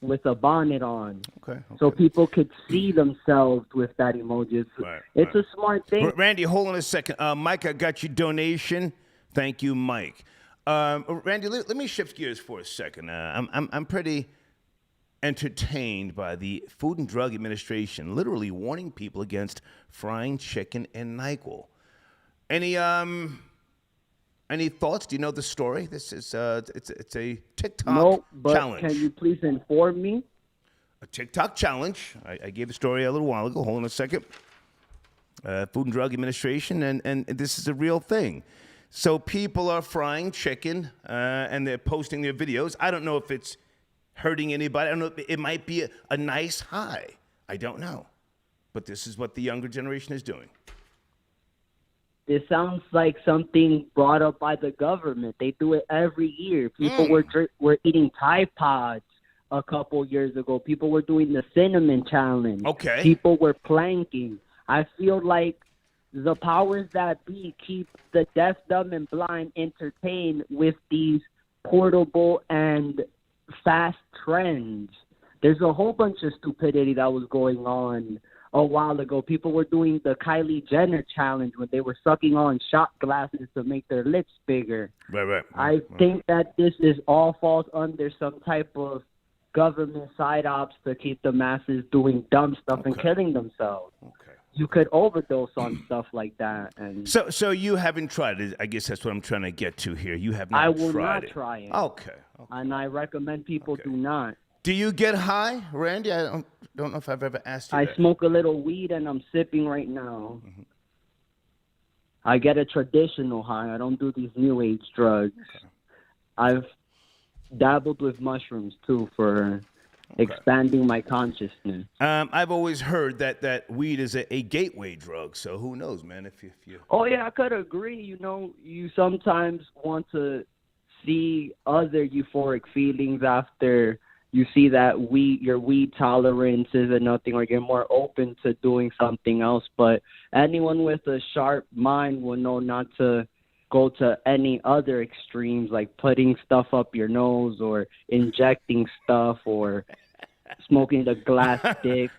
S6: with a bonnet on. Okay. So people could see themselves with that emoji. It's a smart thing.
S1: Randy, hold on a second. Mike, I got your donation. Thank you, Mike. Randy, let me shift gears for a second. I'm pretty entertained by the Food and Drug Administration literally warning people against frying chicken in Nyquil. Any thoughts? Do you know the story? This is it's a TikTok
S6: no, but
S1: challenge.
S6: Can you please inform me?
S1: A TikTok challenge. I gave the story a little while ago. Hold on a second. Food and Drug Administration, and this is a real thing. So people are frying chicken, and they're posting their videos. I don't know if it's hurting anybody. I don't know. It might be a nice high. I don't know. But this is what the younger generation is doing.
S6: This sounds like something brought up by the government. They do it every year. People were eating Tide Pods a couple years ago. People were doing the cinnamon challenge.
S1: Okay.
S6: People were planking. I feel like the powers that be keep the deaf, dumb, and blind entertained with these portable and fast trends. There's a whole bunch of stupidity that was going on a while ago. People were doing the Kylie Jenner challenge when they were sucking on shot glasses to make their lips bigger.
S1: Right.
S6: I think that this is all falls under some type of government side ops to keep the masses doing dumb stuff and killing themselves. Okay. You could overdose on stuff like that. And
S1: so you haven't tried it. I guess that's what I'm trying to get to here. You have not tried it.
S6: I will not try it.
S1: Okay.
S6: And I recommend people do not.
S1: Do you get high, Randy? I don't know if I've ever asked you that.
S6: I smoke a little weed and I'm sipping right now. Mm-hmm. I get a traditional high. I don't do these new age drugs. Okay. I've dabbled with mushrooms too for expanding my consciousness.
S1: I've always heard that weed is a gateway drug. So who knows, man? If you
S6: Oh yeah, I could agree. You know, you sometimes want to see other euphoric feelings after you see that your weed tolerance isn't nothing, or you're more open to doing something else. But anyone with a sharp mind will know not to go to any other extremes, like putting stuff up your nose or injecting stuff or smoking the glass stick.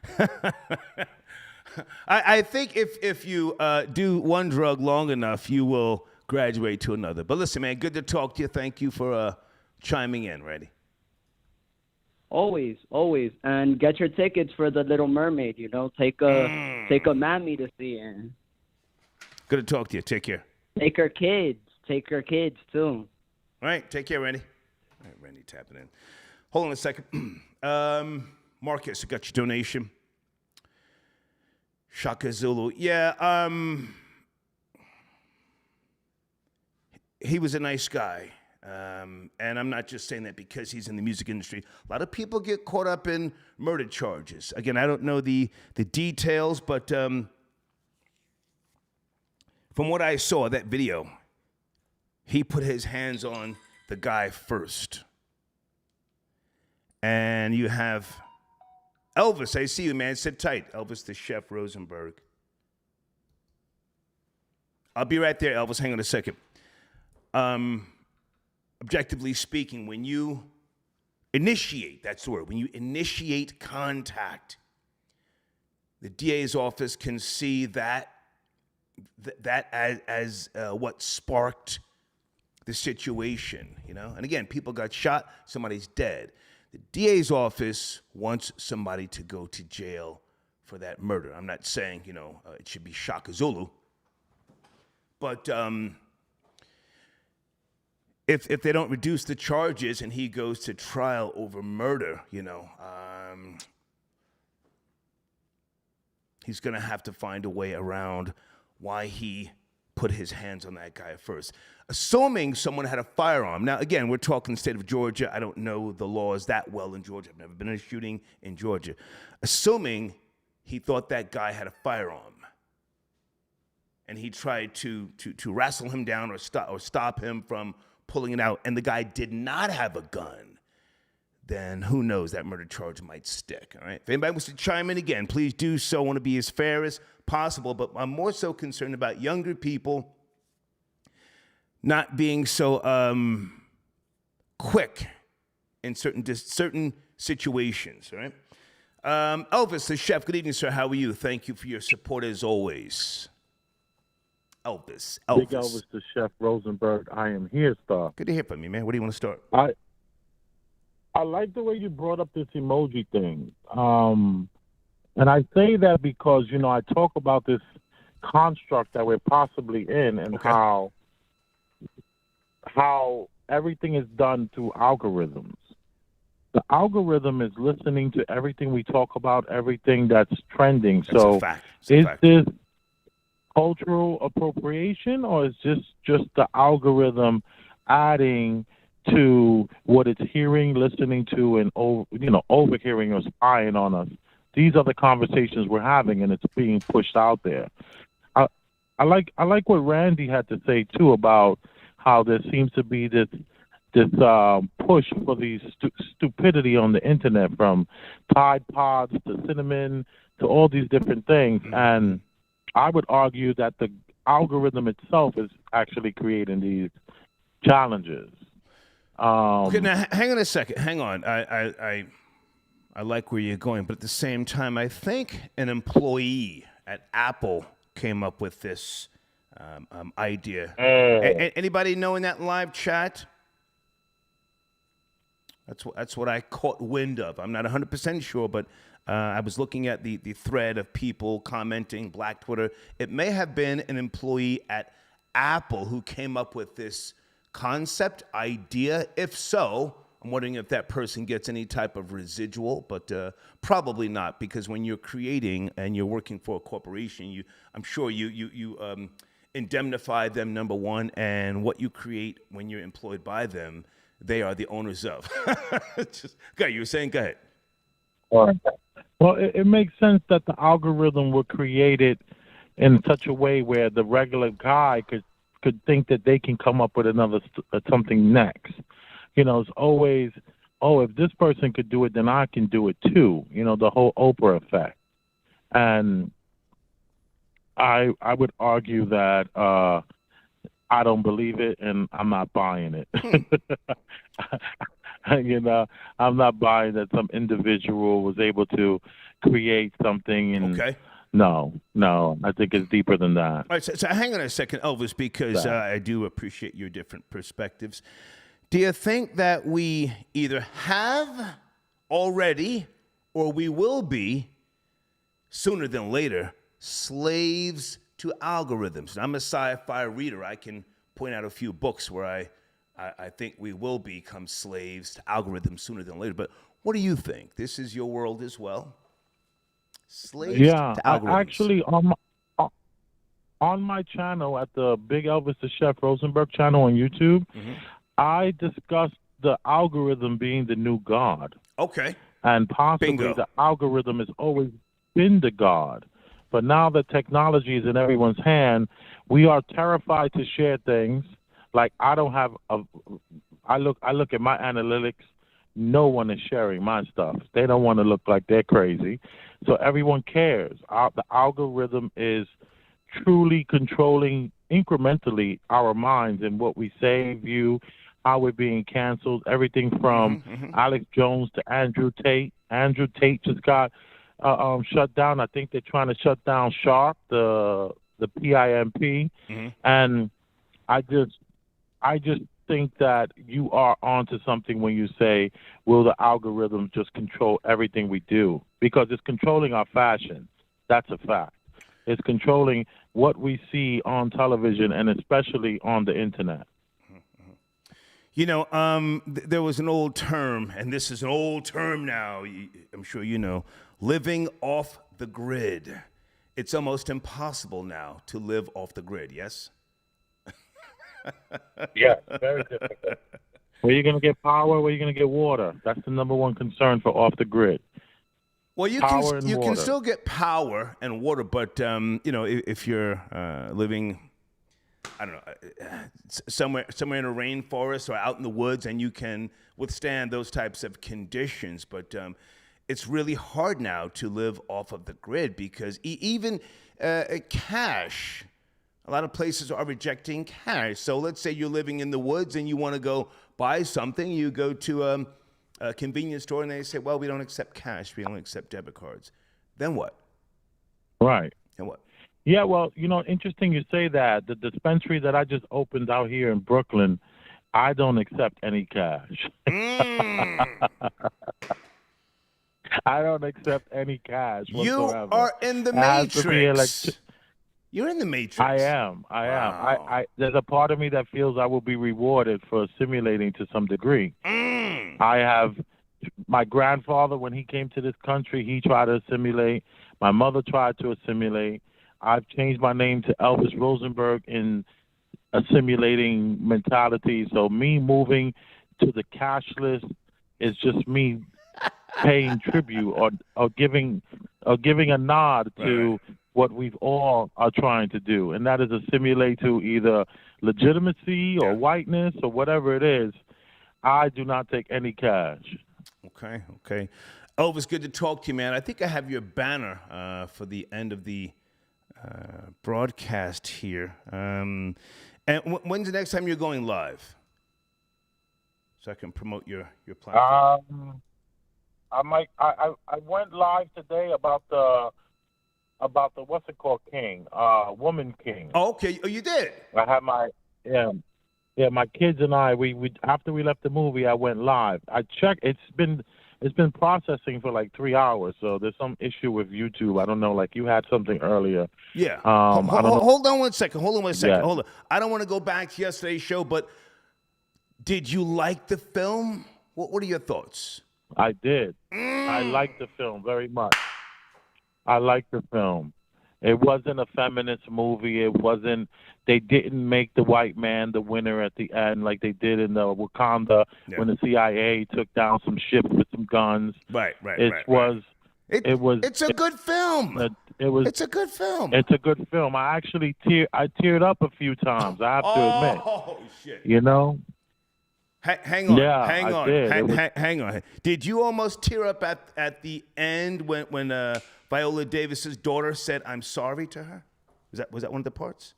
S1: I think if you do one drug long enough, you will graduate to another. But listen, man, good to talk to you. Thank you for chiming in, Randy.
S6: Always, always, and get your tickets for the Little Mermaid. You know, take a mammy to see it.
S1: Good to talk to you. Take care.
S6: Take her kids too.
S1: All right, take care, Randy. All right, Randy tapping in. Hold on a second. Marcus, I got your donation. Shakazulu. Yeah, he was a nice guy. And I'm not just saying that because he's in the music industry. A lot of people get caught up in murder charges. Again, I don't know the details, but from what I saw, that video, he put his hands on the guy first. And you have Elvis. I see you, man. Sit tight. Elvis the Chef Rosenberg. I'll be right there, Elvis. Hang on a second. Objectively speaking, when you initiate, that's the word, when you initiate contact, the DA's office can see that as what sparked the situation, you know? And again, people got shot, somebody's dead. The DA's office wants somebody to go to jail for that murder. I'm not saying, it should be Shakazulu, but if they don't reduce the charges and he goes to trial over murder, he's going to have to find a way around why he put his hands on that guy first. Assuming someone had a firearm. Now, again, we're talking the state of Georgia. I don't know the laws that well in Georgia. I've never been in a shooting in Georgia. Assuming he thought that guy had a firearm and he tried to wrestle him down or stop him from pulling it out, and the guy did not have a gun, then who knows, that murder charge might stick, all right? If anybody wants to chime in again, please do so. I want to be as fair as possible, but I'm more so concerned about younger people not being so quick in certain situations, all right? Elvis, the chef, good evening, sir. How are you? Thank you for your support as always. Elvis.
S5: Big Elvis, the Chef Rosenberg. I am here, star.
S1: Good to hear from you, man. Where do you want to start?
S5: I like the way you brought up this emoji thing. And I say that because, I talk about this construct that we're possibly in and how everything is done through algorithms. The algorithm is listening to everything we talk about, everything that's trending.
S1: That's
S5: so
S1: a fact.
S5: Is this cultural appropriation, or is just the algorithm adding to what it's hearing, listening to, and overhearing or spying on us? These are the conversations we're having, and it's being pushed out there. I like what Randy had to say too about how there seems to be this push for these stupidity on the internet, from Tide Pods to cinnamon to all these different things. And I would argue that the algorithm itself is actually creating these challenges.
S1: Okay, now hang on a second. Hang on. I like where you're going, but at the same time, I think an employee at Apple came up with this idea. Anybody know in that live chat? That's what I caught wind of. I'm not 100% sure, but I was looking at the thread of people commenting, Black Twitter. It may have been an employee at Apple who came up with this concept idea. If so, I'm wondering if that person gets any type of residual, but probably not, because when you're creating and you're working for a corporation, I'm sure you indemnify them, number one, and what you create when you're employed by them, they are the owners of. You were saying, go ahead.
S7: Well, it makes sense that the algorithm were created in such a way where the regular guy could think that they can come up with another something next. It's always, oh, if this person could do it, then I can do it too. The whole Oprah effect. And I would argue that I don't believe it, and I'm not buying it. I'm not buying that some individual was able to create something. And
S1: Okay.
S7: No, I think it's deeper than that.
S1: All right, so hang on a second, Elvis, because I do appreciate your different perspectives. Do you think that we either have already or we will be, sooner than later, slaves to algorithms? And I'm a sci-fi reader. I can point out a few books where I think we will become slaves to algorithms sooner than later. But what do you think? This is your world as well? Slaves to algorithms.
S7: Actually, on my channel at the Big Elvis the Chef Rosenberg channel on YouTube, I discussed the algorithm being the new God.
S1: Okay.
S7: And possibly the algorithm has always been the God. But now that technology is in everyone's hand, we are terrified to share things. Like I look at my analytics. No one is sharing my stuff. They don't want to look like they're crazy. So everyone cares. The algorithm is truly controlling incrementally our minds and what we say, view, how we're being canceled. Everything from Alex Jones to Andrew Tate. Andrew Tate just got shut down. I think they're trying to shut down Sharp, the PIMP. And I just think that you are onto something when you say, will the algorithm just control everything we do? Because it's controlling our fashion. That's a fact. It's controlling what we see on television and especially on the internet.
S1: There was an old term, and this is an old term now, I'm sure you know, living off the grid. It's almost impossible now to live off the grid, yes?
S7: Yeah, very difficult. Where are you going to get power? Where are you going to get water? That's the number one concern for off the grid.
S1: Well, you can still get power and water, but if you're living, I don't know, somewhere in a rainforest or out in the woods, and you can withstand those types of conditions, but it's really hard now to live off of the grid because even cash. A lot of places are rejecting cash. So let's say you're living in the woods and you want to go buy something. You go to a convenience store and they say, well, we don't accept cash. We only accept debit cards. Then what?
S7: Right.
S1: And what?
S7: Yeah, well, interesting you say that. The dispensary that I just opened out here in Brooklyn, I don't accept any cash. I don't accept any cash whatsoever.
S1: You are in the Matrix. You're in the Matrix.
S7: I am. I there's a part of me that feels I will be rewarded for assimilating to some degree. I have my grandfather, when he came to this country, he tried to assimilate. My mother tried to assimilate. I've changed my name to Elvis Rosenberg in assimilating mentality. So me moving to the cashless is just me paying tribute or giving a nod to what we've all are trying to do, and that is assimilate to either legitimacy or whiteness or whatever it is. I do not take any cash.
S1: Okay. Elvis, good to talk to you, man. I think I have your banner for the end of the broadcast here. And when's the next time you're going live? So I can promote your platform.
S7: I went live today about the what's it called, King, Woman King.
S1: Oh, okay. Oh, you did.
S7: I had my my kids and I. We after we left the movie, I went live. I checked. It's been processing for like 3 hours. So there's some issue with YouTube. I don't know. Like you had something earlier.
S1: Yeah.
S7: Hold
S1: on one second.
S7: Yeah.
S1: Hold on. I don't want to go back to yesterday's show, but did you like the film? What are your thoughts?
S7: I did. I liked the film very much. I liked the film. It wasn't a feminist movie. It wasn't. They didn't make the white man the winner at the end like they did in the Wakanda when the CIA took down some ships with some guns.
S1: Right.
S7: It's
S1: a good film. It's a good film.
S7: It's a good film. I actually teared up a few times. I have to admit.
S1: Oh shit!
S7: You know.
S1: Hang on.
S7: Yeah,
S1: hang
S7: I
S1: on.
S7: did.
S1: Hang on. Did you almost tear up at the end when Viola Davis's daughter said, "I'm sorry" to her? Was that one of the parts?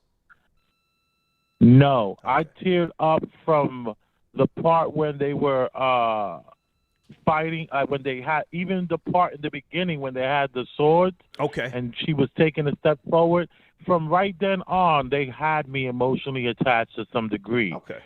S7: No,
S1: Okay.
S7: I teared up from the part when they were fighting. When they had even the part in the beginning when they had the swords.
S1: Okay.
S7: And she was taking a step forward. From right then on, they had me emotionally attached to some degree.
S1: Okay.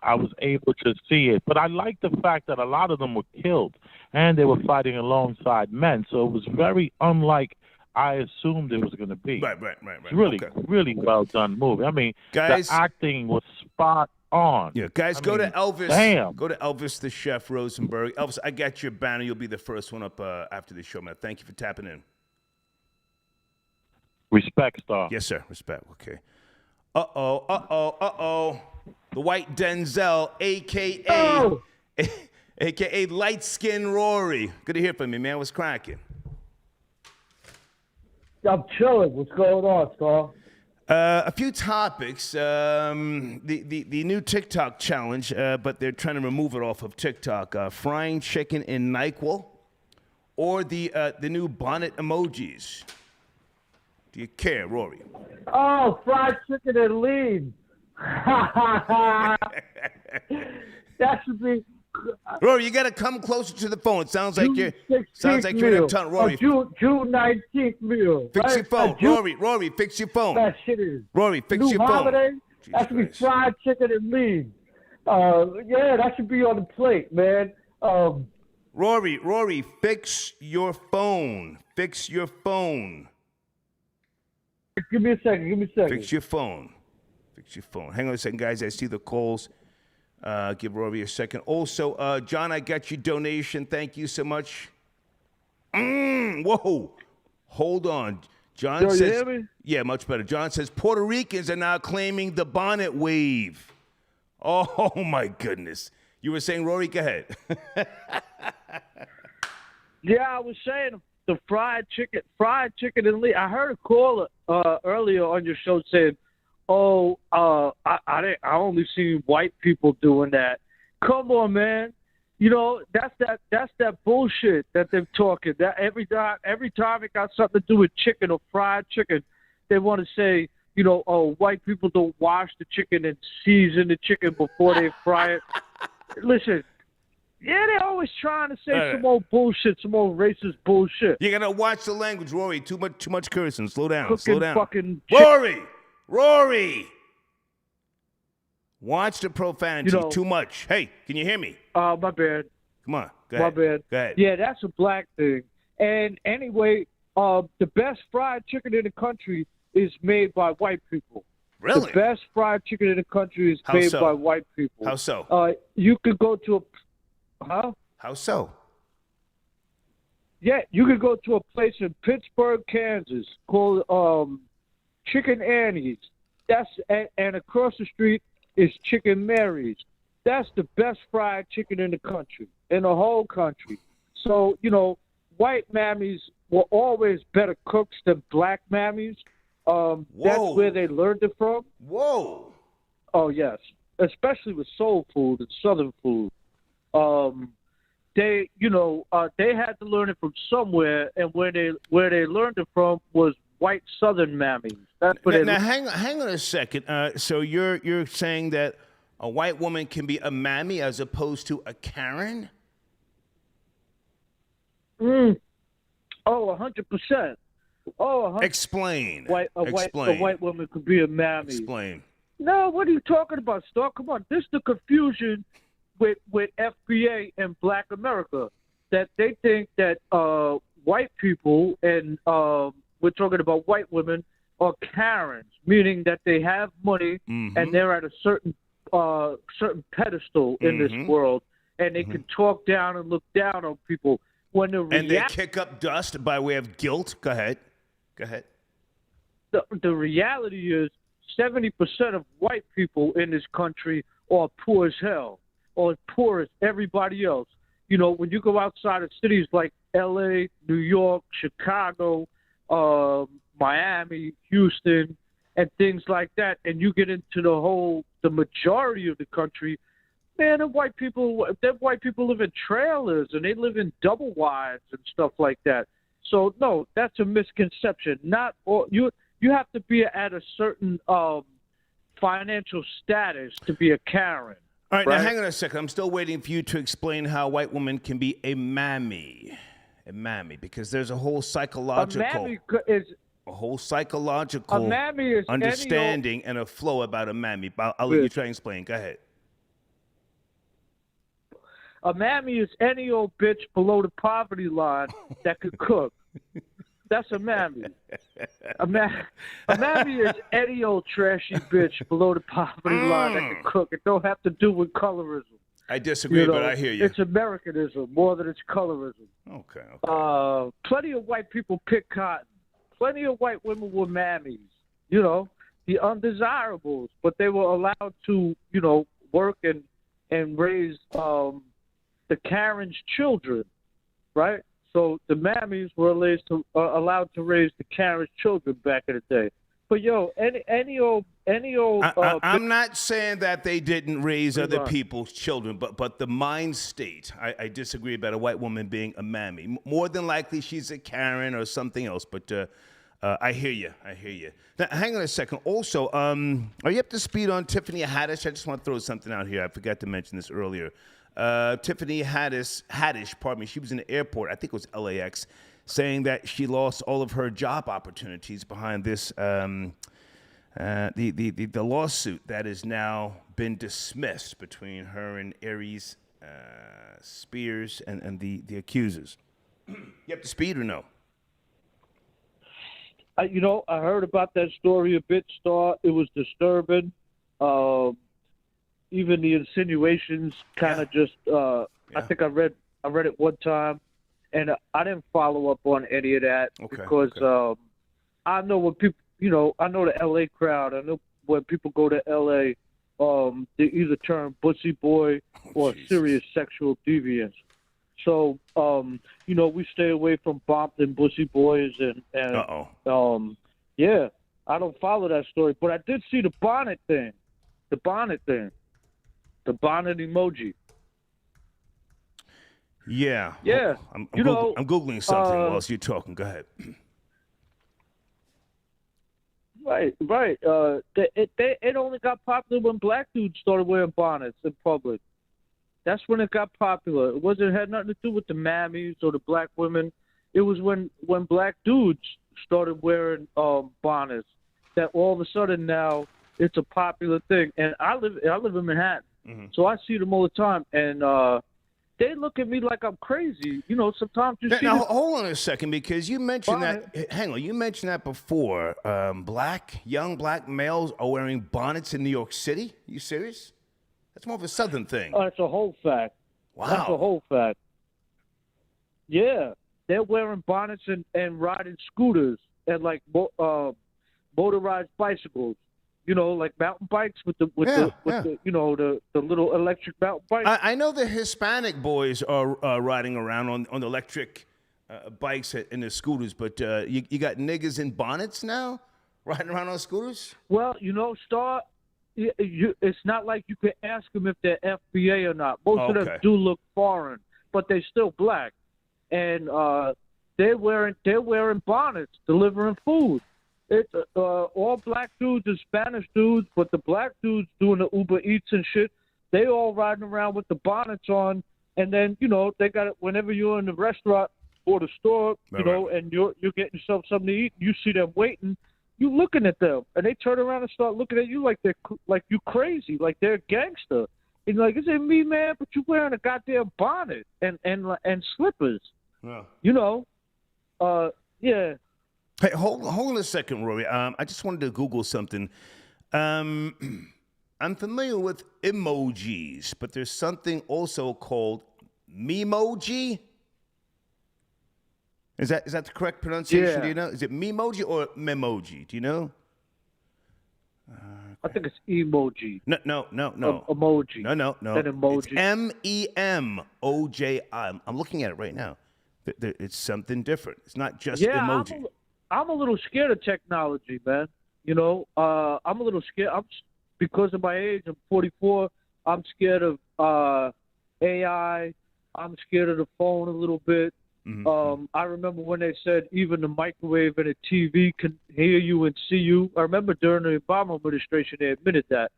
S7: I was able to see it, but I like the fact that a lot of them were killed, and they were fighting alongside men. So it was very unlike I assumed it was going to be.
S1: Right.
S7: It's really well done movie. I mean,
S1: guys,
S7: the acting was spot on.
S1: Yeah, guys, go to Elvis.
S7: Damn.
S1: Go to Elvis the Chef Rosenberg. Elvis, I got your banner. You'll be the first one up after the show, man. Thank you for tapping in.
S7: Respect, Star.
S1: Yes, sir. Respect. Okay. Uh-oh. The white Denzel, a.k.a. light-skinned Rory. Good to hear from you, man. What's cracking?
S8: I'm chilling. What's going on, Star?
S1: A few topics. The new TikTok challenge, but they're trying to remove it off of TikTok. Frying chicken in Nyquil, or the new Bonnet Emojis. Do you care, Rory?
S8: Oh, fried chicken and lean. That should be.
S1: Rory, you got to come closer to the phone. It soun's like you're in a tunnel. Rory,
S8: June 19th meal.
S1: fix your phone. Rory, fix your phone.
S8: That shit is.
S1: Rory, fix your phone.
S8: Holiday, that should be fried chicken and lean. Yeah, that should be on the plate, man.
S1: Rory, fix your phone. Fix your phone.
S8: Give me a second.
S1: Fix your phone. Hang on a second, guys. I see the calls. Give Rory a second. Also, John, I got your donation. Thank you so much. Whoa. Hold on. John says,
S8: you hear me?
S1: Yeah, much better. John says Puerto Ricans are now claiming the bonnet wave. Oh, my goodness. You were saying, Rory, go ahead.
S8: Yeah, I was saying the fried chicken and lean. I heard a caller earlier on your show saying, I only see white people doing that. Come on, man. You know, that's that bullshit that they're talking. That every time it got something to do with chicken or fried chicken, they want to say, you know, white people don't wash the chicken and season the chicken before they fry it. Listen, yeah, they're always trying to say some old bullshit, some old racist bullshit.
S1: You gotta watch the language, Rory. Too much cursing. Slow down.
S8: Fucking
S1: Rory. Watch the profanity. Too much. Hey, can you hear me?
S8: My bad.
S1: Come on. Go
S8: My
S1: ahead.
S8: bad.
S1: Go ahead.
S8: Yeah, that's a black thing. And anyway, the best fried chicken in the country is made by white people.
S1: Really?
S8: The best fried chicken in the country is made by white people.
S1: How so?
S8: You could go to a... Huh?
S1: How so?
S8: Yeah, you could go to a place in Pittsburgh, Kansas called Chicken Annie's. And across the street is Chicken Mary's. That's the best fried chicken in the country, in the whole country. So, you know, white mammies were always better cooks than black mammies. That's where they learned it from.
S1: Whoa.
S8: Oh, yes. Especially with soul food and southern food. They had to learn it from somewhere, and where they learned it from was white southern mammies. That's what
S1: now hang on a second. So you're saying that a white woman can be a mammy as opposed to a Karen?
S8: 100%. Oh, 100%.
S1: Explain.
S8: A white woman could be a mammy.
S1: Explain.
S8: No, what are you talking about, Star? Come on. This is the confusion with FBA and Black America, that they think that white people, and we're talking about white women, are Karens, meaning that they have money and they're at a certain pedestal in this world, and they can talk down and look down on people. When the
S1: and they kick up dust by way of guilt. Go ahead.
S8: the reality is 70% of white people in this country are poor as hell, or as poor as everybody else. You know, when you go outside of cities like L.A., New York, Chicago, Miami, Houston, and things like that, and you get into the majority of the country, man, them white people live in trailers and they live in double wides and stuff like that. So no, that's a misconception. Not all, you have to be at a certain financial status to be a Karen.
S1: All right,
S8: right?
S1: now hang on a second. I'm still waiting for you to explain how a white woman can be a mammy, because there's a whole psychological,
S8: A mammy is
S1: understanding and a flow about a mammy. I'll let you try and explain. Go ahead.
S8: A mammy is any old bitch below the poverty line that could cook. That's a mammy. A mammy is any old trashy bitch below the poverty line that can cook. It don't have to do with colorism.
S1: I disagree, but I hear you.
S8: It's Americanism more than it's colorism.
S1: Okay.
S8: Plenty of white people pick cotton. Plenty of white women were mammies. You know, the undesirables, but they were allowed to, you know, work and raise the Karen's children, right? So the mammies were allowed to raise the Karen's children back in the day. But yo, any old.
S1: I'm not saying that they didn't raise other people's children, but the mind state, I disagree about a white woman being a mammy. More than likely, she's a Karen or something else. But I hear you. Now, hang on a second. Also, are you up to speed on Tiffany Haddish? I just want to throw something out here. I forgot to mention this earlier. Tiffany Haddish, pardon me, she was in the airport, I think it was LAX, saying that she lost all of her job opportunities behind this, the lawsuit that has now been dismissed between her and Aries Spears and the accusers. You up to speed or no?
S8: You know, I heard about that story a bit, Star. It was disturbing. Even the insinuations kind of just, I think I read it one time, and I didn't follow up on any of that because I know when people, you know, I know the LA crowd. I know when people go to LA, they either turn bussy boy or serious sexual deviants. So, you know, we stay away from Bompton bussy boys and yeah, I don't follow that story, but I did see the bonnet thing. The bonnet emoji.
S1: Yeah.
S8: Yeah.
S1: I'm Googling something whilst you're talking. Go ahead.
S8: Right. It only got popular when black dudes started wearing bonnets in public. That's when it got popular. It had nothing to do with the mammies or the black women. It was when black dudes started wearing bonnets that all of a sudden now it's a popular thing. And I live in Manhattan. Mm-hmm. So I see them all the time, and they look at me like I'm crazy. You know, sometimes you see. Now,
S1: hold on a second, because you mentioned that. Hang on, you mentioned that before. Young black males are wearing bonnets in New York City. Are you serious? That's more of a Southern thing.
S8: That's a whole fact.
S1: Wow.
S8: That's a whole fact. Yeah, they're wearing bonnets and riding scooters and like motorized bicycles. You know, like mountain bikes with the you know, the little electric mountain bikes.
S1: I know the Hispanic boys are riding around on electric bikes and the scooters, but you got niggas in bonnets now riding around on scooters?
S8: Well, you know, Star, it's not like you can ask them if they're FBA or not. Most of them do look foreign, but they're still black, and they're wearing bonnets, delivering food. It's all black dudes and Spanish dudes, but the black dudes doing the Uber Eats and shit, they all riding around with the bonnets on, and then, you know, they got it whenever you're in the restaurant or the store, you know, and you're getting yourself something to eat, you see them waiting, you looking at them, and they turn around and start looking at you like you crazy, like they're a gangster. And you're like, is it me, man? But you wearing a goddamn bonnet and slippers.
S1: Yeah.
S8: You know, yeah.
S1: Hey, hold on a second, Rory. I just wanted to Google something. I'm familiar with emojis, but there's something also called mimoji. Is that the correct pronunciation?
S8: Yeah.
S1: Do you know? Is it Memoji or Memoji? Do you know?
S8: I think it's emoji.
S1: No.
S8: Emoji.
S1: No.
S8: An emoji.
S1: It's Memoji. I'm looking at it right now. It's something different. It's not just emoji.
S8: I'm a little scared of technology, man. You know, I'm a little scared. Because of my age. I'm 44. I'm scared of AI. I'm scared of the phone a little bit.
S1: Mm-hmm.
S8: I remember when they said even the microwave and the TV can hear you and see you. I remember during the Obama administration they admitted that,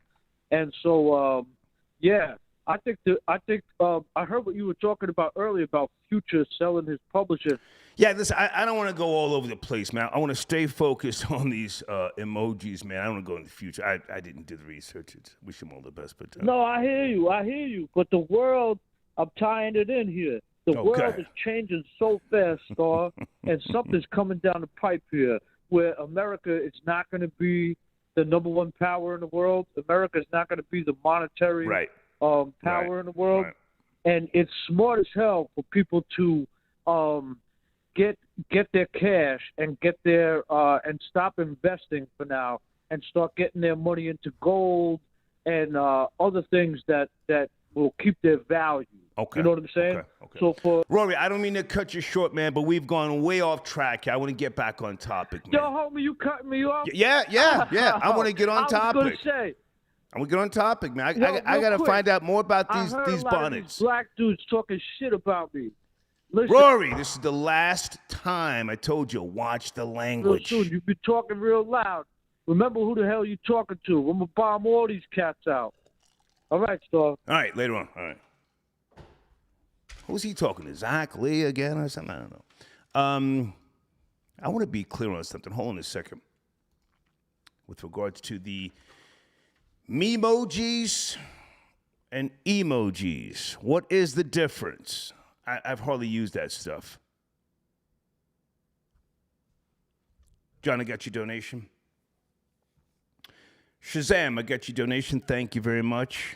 S8: and so I think I heard what you were talking about earlier about Future selling his publishing.
S1: Yeah, listen, I don't want to go all over the place, man. I want to stay focused on these emojis, man. I don't want to go in the future. I didn't do the research. Wish him all the best, but
S8: No, I hear you. But the world, I'm tying it in here. The world is changing so fast, Star, and something's coming down the pipe here where America is not going to be the number one power in the world. America is not going to be the monetary power in the world.
S1: Right.
S8: And it's smart as hell for people to get their cash and get their and stop investing for now and start getting their money into gold and other things that will keep their value.
S1: Okay.
S8: You know what I'm saying?
S1: Okay.
S8: So for
S1: Rory, I don't mean to cut you short, man, but we've gone way off track here. I want to get back on topic, man.
S8: yo, homie, you cutting me off?
S1: Yeah. I want to get on topic.
S8: I was gonna say.
S1: I want to get on topic, man. I
S8: Real
S1: got to
S8: quick,
S1: find out more about
S8: I
S1: these
S8: heard a lot of
S1: bonnets.
S8: these black dudes talking shit about me. Listen,
S1: Rory, this is the last time I told you, watch the
S8: real
S1: language.
S8: soon, you've been talking real loud. Remember who the hell you talking to. I'm gonna bomb all these cats out. All right, Star.
S1: All right, later on. All right. Who's he talking to? Zach Lee again or something? I don't know. I want to be clear on something. Hold on a second. With regards to the memojis and emojis, what is the difference? I've hardly used that stuff. John, I got your donation. Shazam, I got your donation. Thank you very much.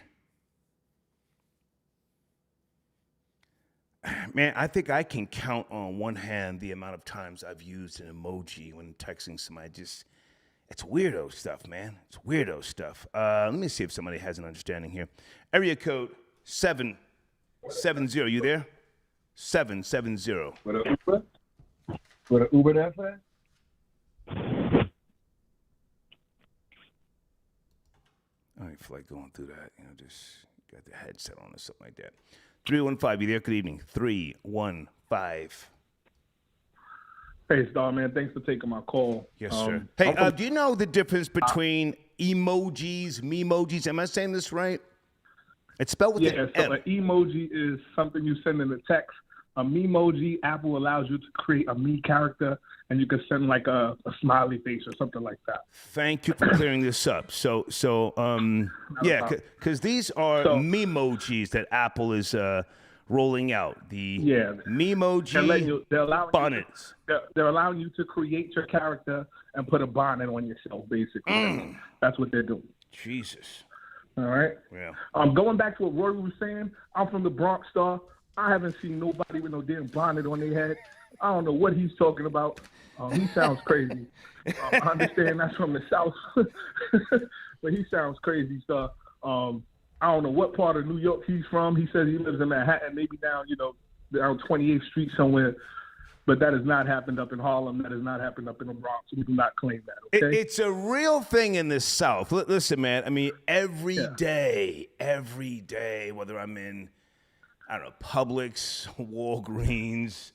S1: Man, I think I can count on one hand the amount of times I've used an emoji when texting somebody. It's weirdo stuff, man. It's weirdo stuff. Let me see if somebody has an understanding here. Area code 770. You there? 770.
S9: What a Uber? What a Uber that fast?
S1: I don't feel like going through that. Just got the headset on or something like that. 315, you there? Good evening. 315.
S9: Hey, Star, man. Thanks for taking my call.
S1: Yes, sir. Hey, do you know the difference between emojis, memojis? Am I saying this right? It's spelled with an M.
S9: An emoji is something you send in a text. A memoji, Apple allows you to create a me character, and you can send like a smiley face or something like that.
S1: Thank you for clearing this up. Because these are memojis that Apple is rolling out. The memoji bonnets.
S9: They're allowing you to create your character and put a bonnet on yourself, basically. That's what they're doing.
S1: Jesus.
S9: All right?
S1: Yeah.
S9: Going back to what Rory was saying, I'm from the Bronx, Star. I haven't seen nobody with no damn bonnet on their head. I don't know what he's talking about. He sounds crazy. I understand that's from the South, but he sounds crazy, Star. I don't know what part of New York he's from. He says he lives in Manhattan, maybe down 28th Street somewhere. But that has not happened up in Harlem. That has not happened up in the Bronx. We do not claim that, okay?
S1: It's a real thing in the South. Listen, man, I mean, every day, whether I'm in, I don't know, Publix, Walgreens,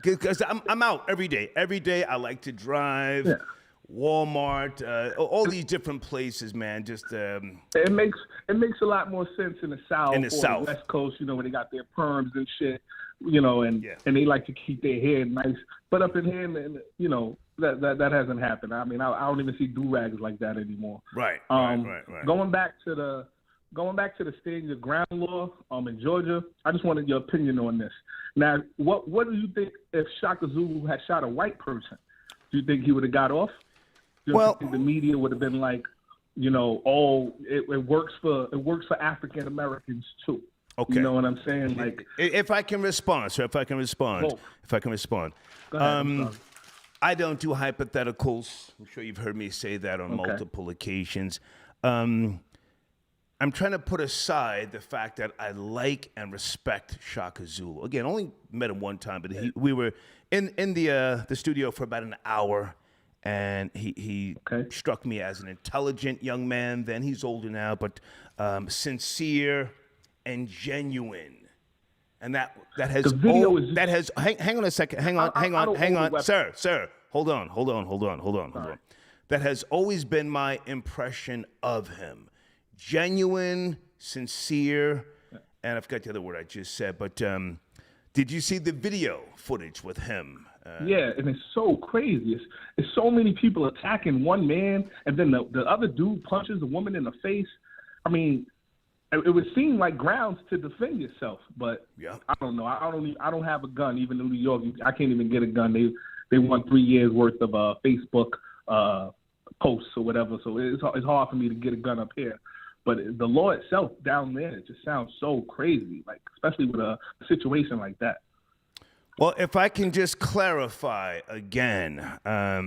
S1: because I'm out every day. Every day I like to drive. Yeah. Walmart, all these different places, man. Just
S9: it makes a lot more sense in the South
S1: or the
S9: West Coast, when they got their perms and shit, and they like to keep their hair nice. But up in here, that hasn't happened. I mean, I don't even see do-rags like that anymore.
S1: Right.
S9: Going back to the stand your ground law in Georgia, I just wanted your opinion on this. Now, what do you think if Shakazulu had shot a white person? Do you think he would have got off? Do you think the media would have been like, it works for African Americans too?
S1: Okay.
S9: You know what I'm saying? Like,
S1: if I can respond, sir, if I can respond.
S9: Both.
S1: If I can respond.
S9: go ahead. I'm sorry.
S1: I don't do hypotheticals. I'm sure you've heard me say that on multiple occasions. I'm trying to put aside the fact that I like and respect Shakazulu. Again, only met him one time, but we were in the studio for about an hour, and he struck me as an intelligent young man. Then he's older now, but sincere and genuine. And that has
S9: The video is just-
S1: that has hang on a second. Hang on,
S9: I don't
S1: hang
S9: own
S1: on.
S9: the
S1: Sir. Hold on. That has always been my impression of him. Genuine, sincere, and I forgot the other word I just said, but did you see the video footage with him?
S9: Yeah, and it's so crazy. It's so many people attacking one man, and then the other dude punches the woman in the face. I mean, it would seem like grounds to defend yourself, but I don't know. I don't have a gun. Even in New York, I can't even get a gun. They want 3 years worth of Facebook posts or whatever. So it's hard for me to get a gun up here. But the law itself down there, it just sounds so crazy. Like, especially with a situation like that.
S1: Well, if I can just clarify again, I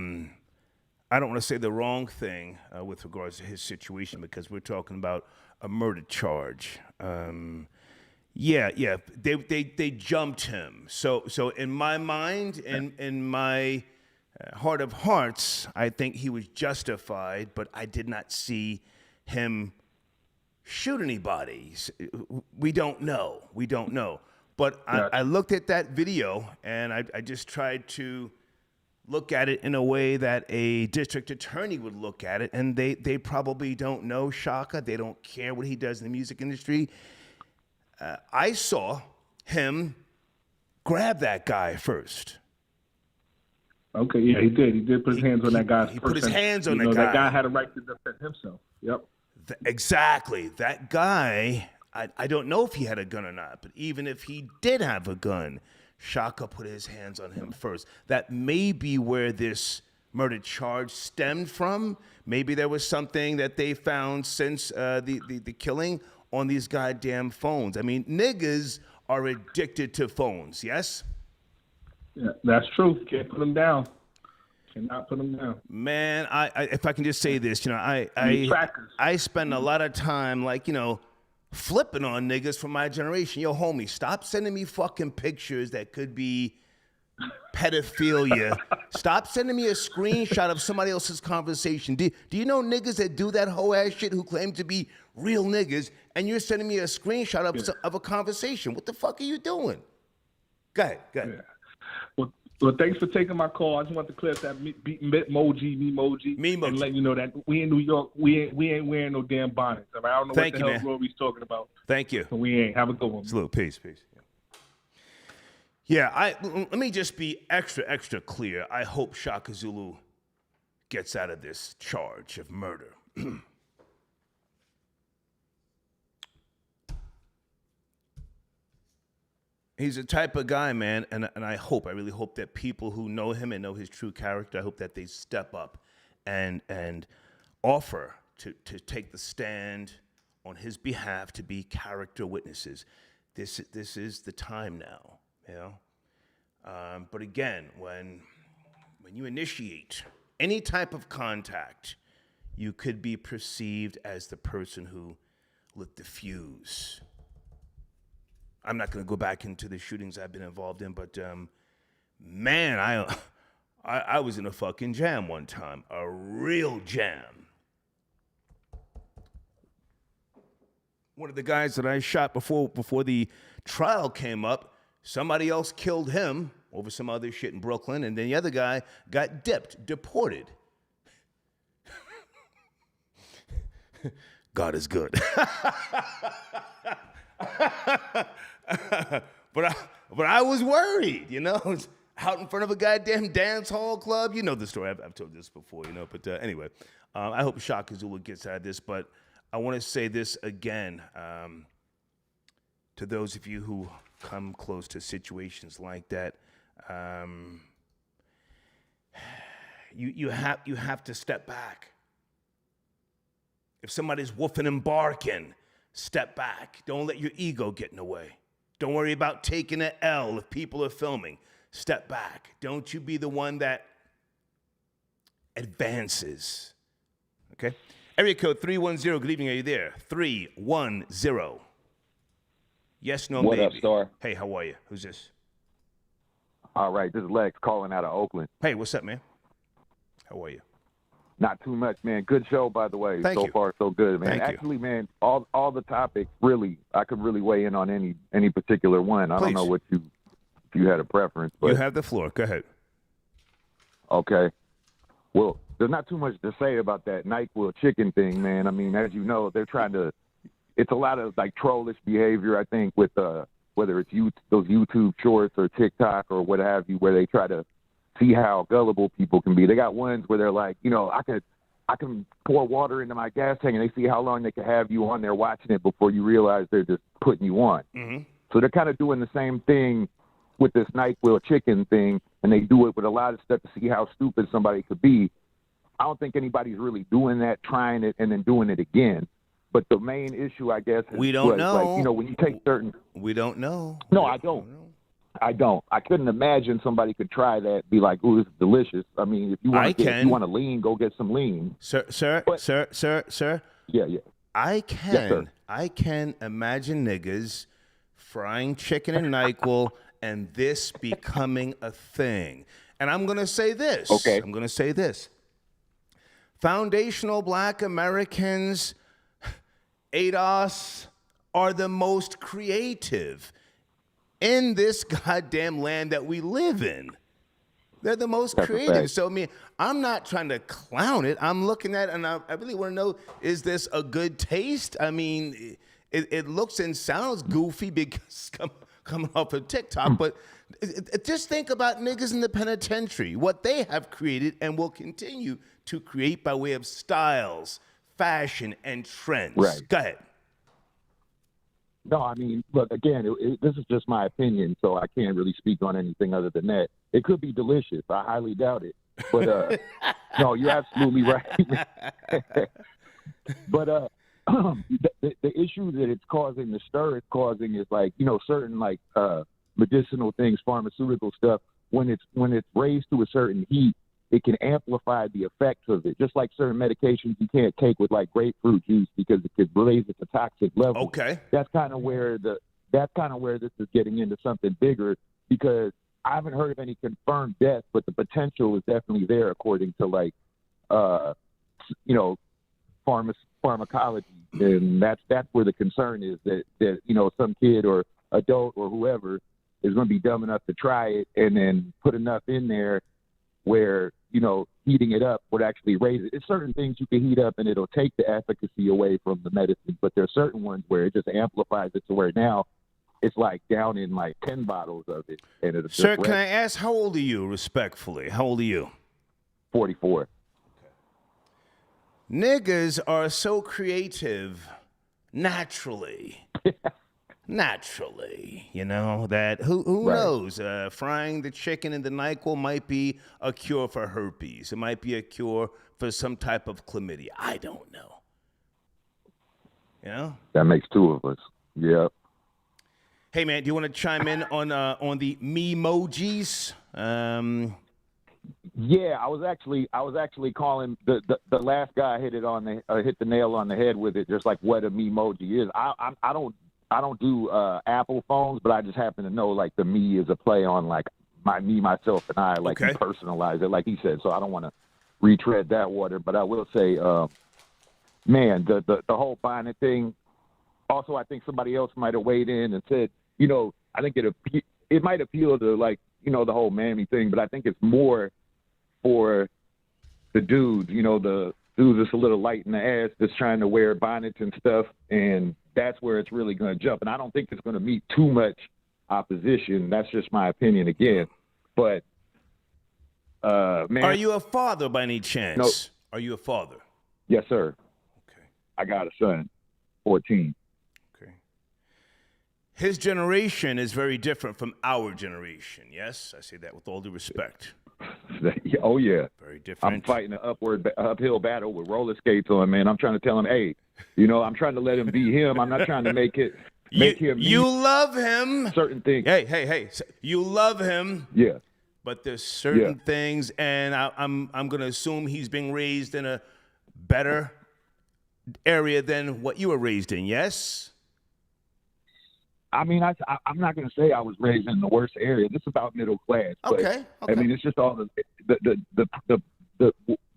S1: don't want to say the wrong thing with regards to his situation, because we're talking about a murder charge. They jumped him. So in my mind, in my heart of hearts, I think he was justified, but I did not see him shoot anybody. We don't know. But I looked at that video, and I just tried to look at it in a way that a district attorney would look at it, and they probably don't know Shaka. They don't care what he does in the music industry. I saw him grab that guy first.
S9: Okay, yeah, he did. He did put his hands on that guy's person.
S1: He put his hands on
S9: that
S1: guy.
S9: That guy had a right to defend himself. Yep.
S1: Exactly. That guy, I don't know if he had a gun or not, but even if he did have a gun, Shaka put his hands on him first. That may be where this murder charge stemmed from. Maybe there was something that they found since the killing on these goddamn phones. I mean, niggas are addicted to phones, yes?
S9: Yeah, that's true. Can't put them down. Cannot put them down.
S1: Man, I if I can just say this, I spend a lot of time, flipping on niggas from my generation. Yo, homie, stop sending me fucking pictures that could be pedophilia. Stop sending me a screenshot of somebody else's conversation. Do you know niggas that do that whole ass shit who claim to be real niggas, and you're sending me a screenshot of a conversation? What the fuck are you doing? Go ahead.
S9: Yeah. Well, thanks for taking my call. I just want to clear up that mimoji, and let you know that we in New York, we ain't wearing no damn bonnets. I don't know what the hell Rory's talking about.
S1: Thank you.
S9: So we ain't. Have a good one.
S1: Salute. Peace. Yeah, let me just be extra clear. I hope Shakazulu gets out of this charge of murder. He's the type of guy, man, and I really hope that people who know him and know his true character, I hope that they step up and offer to take the stand on his behalf, to be character witnesses. This is the time now, you know. But again, when you initiate any type of contact, you could be perceived as the person who lit the fuse. I'm not going to go back into the shootings I've been involved in, but man, I was in a fucking jam one time, a real jam. One of the guys that I shot before the trial came up, somebody else killed him over some other shit in Brooklyn, and then the other guy got deported. God is good. But I was worried, out in front of a goddamn dance hall club. You know the story. I've told this before, But anyway, I hope Shakazulu gets out of this. But I want to say this again to those of you who come close to situations like that. You have to step back. If somebody's woofing and barking, Step back. Don't let your ego get in the way. Don't worry about taking an L if people are filming. Step back. Don't you be the one that advances. Okay? Area code 310. Good evening. Are you there? 310. Yes, no,
S10: What
S1: maybe.
S10: up, Star?
S1: Hey, how are you? Who's this?
S10: All right, this is Lex calling out of Oakland.
S1: Hey, what's up, man? How are you?
S10: Not too much, man. Good show, by the way.
S1: Thank
S10: so
S1: you.
S10: far, so good, man.
S1: Thank you.
S10: Actually, man, all the topics, really, I could really weigh in on any particular one. I
S1: Please.
S10: don't know if you had a preference. But,
S1: You have the floor. Go ahead.
S10: Okay. Well, there's not too much to say about that Nyquil chicken thing, man. I mean, as you know, they're trying to – it's a lot of, like, trollish behavior, I think, with whether it's those YouTube shorts or TikTok or what have you, where they try to see how gullible people can be. They got ones where they're like, I can pour water into my gas tank, and they see how long they can have you on there watching it before you realize they're just putting you on.
S1: Mm-hmm.
S10: So they're kind of doing the same thing with this Nyquil chicken thing, and they do it with a lot of stuff to see how stupid somebody could be. I don't think anybody's really doing that, trying it, and then doing it again. But the main issue, I guess, is
S1: We don't know.
S10: Like, when you take certain.
S1: We don't know.
S10: No, I don't. I don't. I couldn't imagine somebody could try that, be like, "Ooh, this is delicious." I mean, if you want to lean, go get some lean.
S1: Sir.
S10: Yeah.
S1: I can.
S10: Yes, sir.
S1: I can imagine niggas frying chicken and NyQuil and this becoming a thing. And I'm going to say this.
S10: Okay.
S1: I'm going to say this. Foundational Black Americans, ADOS, are the most creative in this goddamn land that we live in. They're the most creative. So, I mean, I'm not trying to clown it. I'm looking at it, and I really want to know, is this a good taste? I mean, it looks and sounds goofy because coming off of TikTok, but just think about niggas in the penitentiary, what they have created and will continue to create by way of styles, fashion, and trends.
S10: Right.
S1: Go ahead.
S10: No, I mean, look, again, this is just my opinion, so I can't really speak on anything other than that. It could be delicious. I highly doubt it. But, no, you're absolutely right. But the issue that it's causing, the stir it's causing is like, certain like medicinal things, pharmaceutical stuff, when it's raised to a certain heat, it can amplify the effects of it. Just like certain medications you can't take with like grapefruit juice because it could raise it to toxic levels.
S1: Okay.
S10: That's kind of where this is getting into something bigger, because I haven't heard of any confirmed deaths, but the potential is definitely there according to like pharmacology, and that's where the concern is, that some kid or adult or whoever is going to be dumb enough to try it and then put enough in there where heating it up would actually raise it. It's certain things you can heat up and it'll take the efficacy away from the medicine, but there are certain ones where it just amplifies it to where now it's like down in like 10 bottles of it. And it'll
S1: Sir, can I ask, how old are you, respectfully? How old are you?
S10: 44.
S1: Niggas are so creative naturally. Naturally, that who
S10: Right.
S1: knows? Frying the chicken in the NyQuil might be a cure for herpes. It might be a cure for some type of chlamydia. I don't know.
S10: That makes two of us. Yeah.
S1: Hey man, do you want to chime in on the mimojis?
S10: Yeah, I was actually calling the last guy hit the nail on the head with it, just like what a memoji is. I don't do Apple phones, but I just happen to know like the me is a play on like me, myself, and I. Like,
S1: okay.
S10: He personalized it, like he said. So I don't want to retread that water, but I will say, man, the whole Bonnet thing. Also, I think somebody else might have weighed in and said, I think it might appeal to like the whole mammy thing, but I think it's more for the dudes. The dudes that's a little light in the ass that's trying to wear bonnets and stuff, and that's where it's really going to jump. And I don't think it's going to meet too much opposition. That's just my opinion again. But, man.
S1: Are you a father by any chance?
S10: No.
S1: Are you a father?
S10: Yes, sir.
S1: Okay.
S10: I got a son, 14.
S1: Okay. His generation is very different from our generation. Yes, I say that with all due respect.
S10: Oh yeah,
S1: very different.
S10: I'm fighting an uphill battle with roller skates on, man. I'm trying to tell him, hey, I'm trying to let him be him. I'm not trying to make him.
S1: You love him.
S10: Certain things.
S1: Hey. You love him.
S10: Yeah.
S1: But there's certain things, and I'm going to assume he's being raised in a better area than what you were raised in. Yes.
S10: I mean, I'm not going to say I was raised in the worst area. This is about middle class.
S1: Okay.
S10: I mean, it's just all the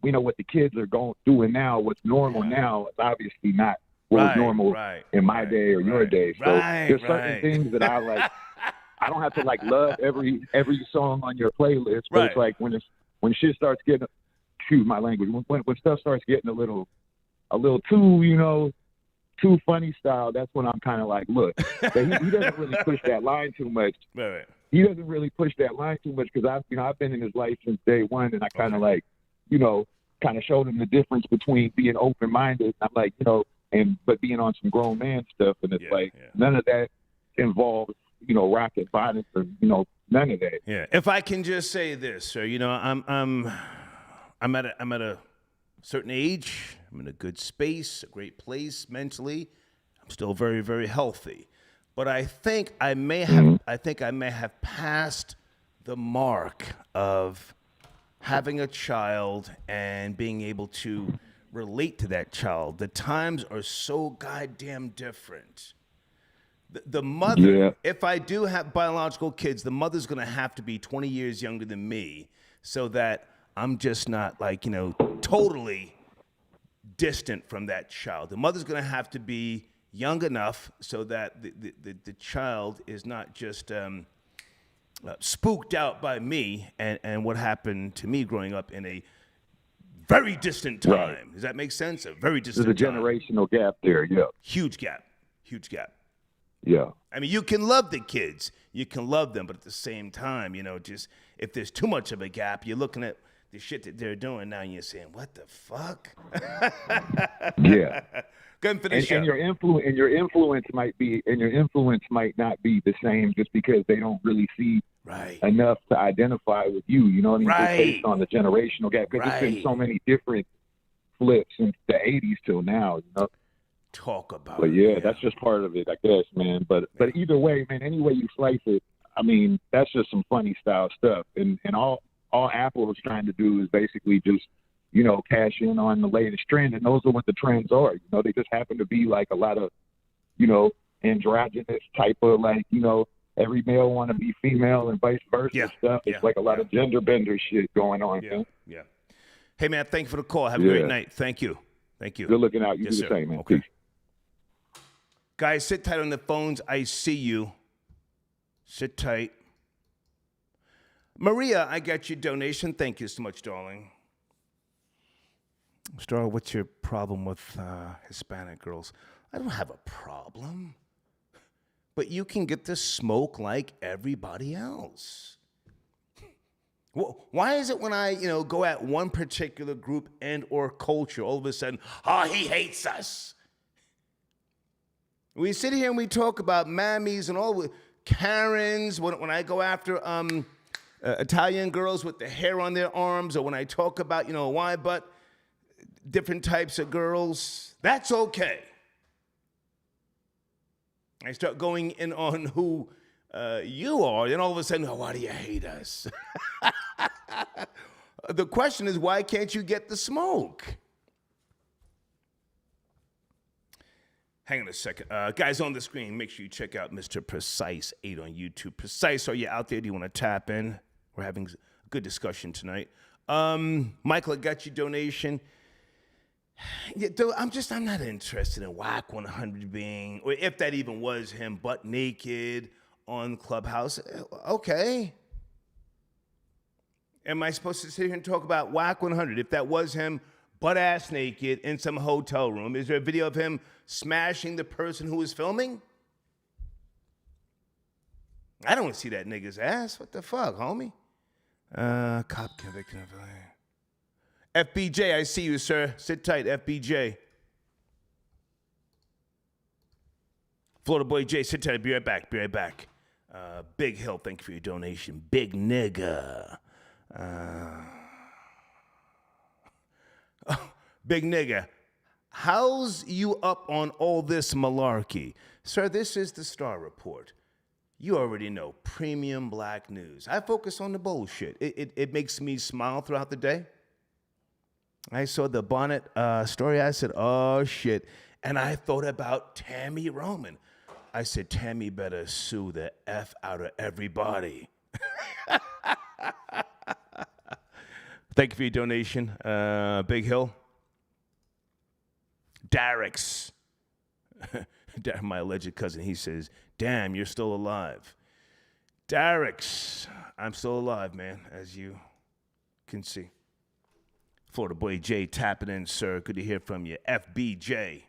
S10: what the kids are doing now. What's normal now is obviously not what was normal in my day or your day. So there's certain things that I like. I don't have to like love every song on your playlist, but it's like when shit starts getting, excuse my language, when stuff starts getting a little too funny style, that's when I'm kind of like, look, he doesn't really push that line too much.
S1: Right.
S10: He doesn't really push that line too much because I've been in his life since day one, and I kind of like, kind of showed him the difference between being open-minded. I'm like, but being on some grown man stuff, and it's none of that involves, rocket bonnets or none of that.
S1: Yeah. If I can just say this, sir, I'm at a certain age. I'm in a good space, a great place mentally. I'm still very, very healthy. But I think I may have passed the mark of having a child and being able to relate to that child. The times are so goddamn different. The mother, if I do have biological kids, the mother's going to have to be 20 years younger than me so that I'm just not like, totally distant from that child. The mother's going to have to be young enough so that the child is not just spooked out by me and what happened to me growing up in a very distant time. Right. Does that make sense? A very distant time.
S10: There's a generational gap there, yeah.
S1: Huge gap.
S10: Yeah.
S1: I mean, you can love the kids. You can love them, but at the same time, just if there's too much of a gap, you're looking at the shit that they're doing now, and you're saying, "What the fuck?"
S10: Yeah.
S1: Good for the show.
S10: And your influence might not be the same just because they don't really see enough to identify with you. You know what I mean? Just based on the generational gap, because there's been so many different flips since the '80s till now.
S1: Talk about.
S10: But that's just part of it, I guess, man. But either way, man, any way you slice it, I mean, that's just some funny style stuff, and all Apple is trying to do is basically just, cash in on the latest trend, and those are what the trends are. They just happen to be like a lot of, androgynous type of like, every male want to be female and vice versa stuff. It's like a lot of gender bender shit going on. Man.
S1: Yeah. Hey, man, thank you for the call. Have a great night. Thank you.
S10: Good looking out. You do the same, man.
S1: Okay.
S10: Peace.
S1: Guys, sit tight on the phones. I see you. Sit tight. Maria, I got your donation. Thank you so much, darling. Star, what's your problem with Hispanic girls? I don't have a problem. But you can get to smoke like everybody else. Why is it when I, go at one particular group and or culture, all of a sudden, he hates us? We sit here and we talk about mammies and all Karens. When I go after Italian girls with the hair on their arms, or when I talk about, why but different types of girls, that's okay. I start going in on who you are, then all of a sudden, why do you hate us? The question is, why can't you get the smoke? Hang on a second. Guys on the screen, make sure you check out Mr. Precise 8 on YouTube. Precise, are you out there? Do you want to tap in? We're having a good discussion tonight. Michael, I got your donation. Yeah, dude, I'm not interested in Whack 100 being, or if that even was him, butt naked on Clubhouse. Okay. Am I supposed to sit here and talk about Whack 100? If that was him, butt ass naked in some hotel room, is there a video of him smashing the person who was filming? I don't want to see that nigga's ass. What the fuck, homie? Cop convicted of FBJ, I see you, sir. Sit tight, FBJ. Florida Boy Jay, sit tight. Be right back. Be right back. Big Hill, thank you for your donation. Big nigga. Big nigga, how's you up on all this malarkey? Sir, this is the Star Report. You already know, premium black news. I focus on the bullshit. It makes me smile throughout the day. I saw the Bonnet story. I said, oh, shit. And I thought about Tammy Roman. I said, Tammy better sue the F out of everybody. Thank you for your donation, Big Hill. Darrick's, my alleged cousin, he says, damn, you're still alive. Darrick's, I'm still alive, man, as you can see. Florida Boy Jay tapping in, sir. Good to hear from you. FBJ.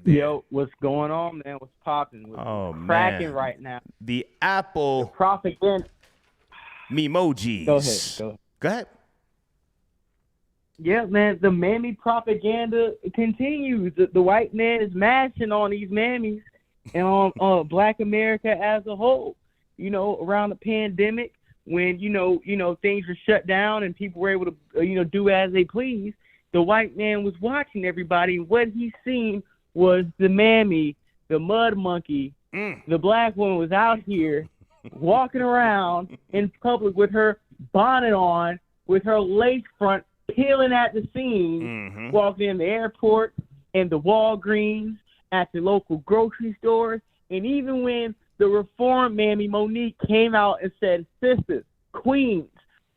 S11: Yo, what's going on, man? What's popping? What's cracking right now?
S1: The Apple.
S11: The propaganda.
S1: Mimojis. Go ahead.
S11: Yeah, man, the mammy propaganda continues. The white man is mashing on these mammies and on Black America as a whole. You know, around the pandemic, when you know things were shut down and people were able to do as they please, the white man was watching everybody. What he seen was the mammy, the mud monkey, the black woman was out here walking around in public with her bonnet on, with her lace front peeling at the seams, walking in the airport, and the Walgreens, at the local grocery stores, and even when the reform mammy Monique came out and said, sisters, queens,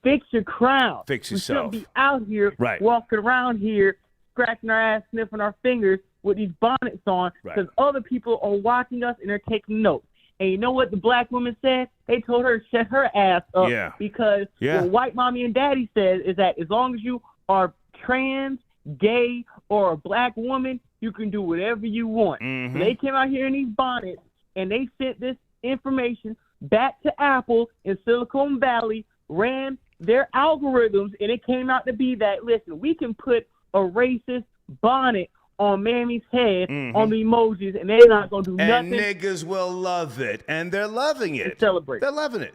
S11: fix your crown.
S1: Fix
S11: yourself. We shouldn't be out here walking around here, scratching our ass, sniffing our fingers with these bonnets on, because other people are watching us and they're taking notes. And you know what the black woman said? They told her to shut her ass up because what white mommy and daddy says is that as long as you are trans, gay, or a black woman, you can do whatever you want. So they came out here in these bonnets and they sent this information back to Apple in Silicon Valley, ran their algorithms, and it came out to be that, listen, we can put a racist bonnet on Mammy's head on the emojis, and they're not going to do nothing.
S1: And niggas will love it, and they're loving it.
S11: Celebrate.
S1: They're loving it.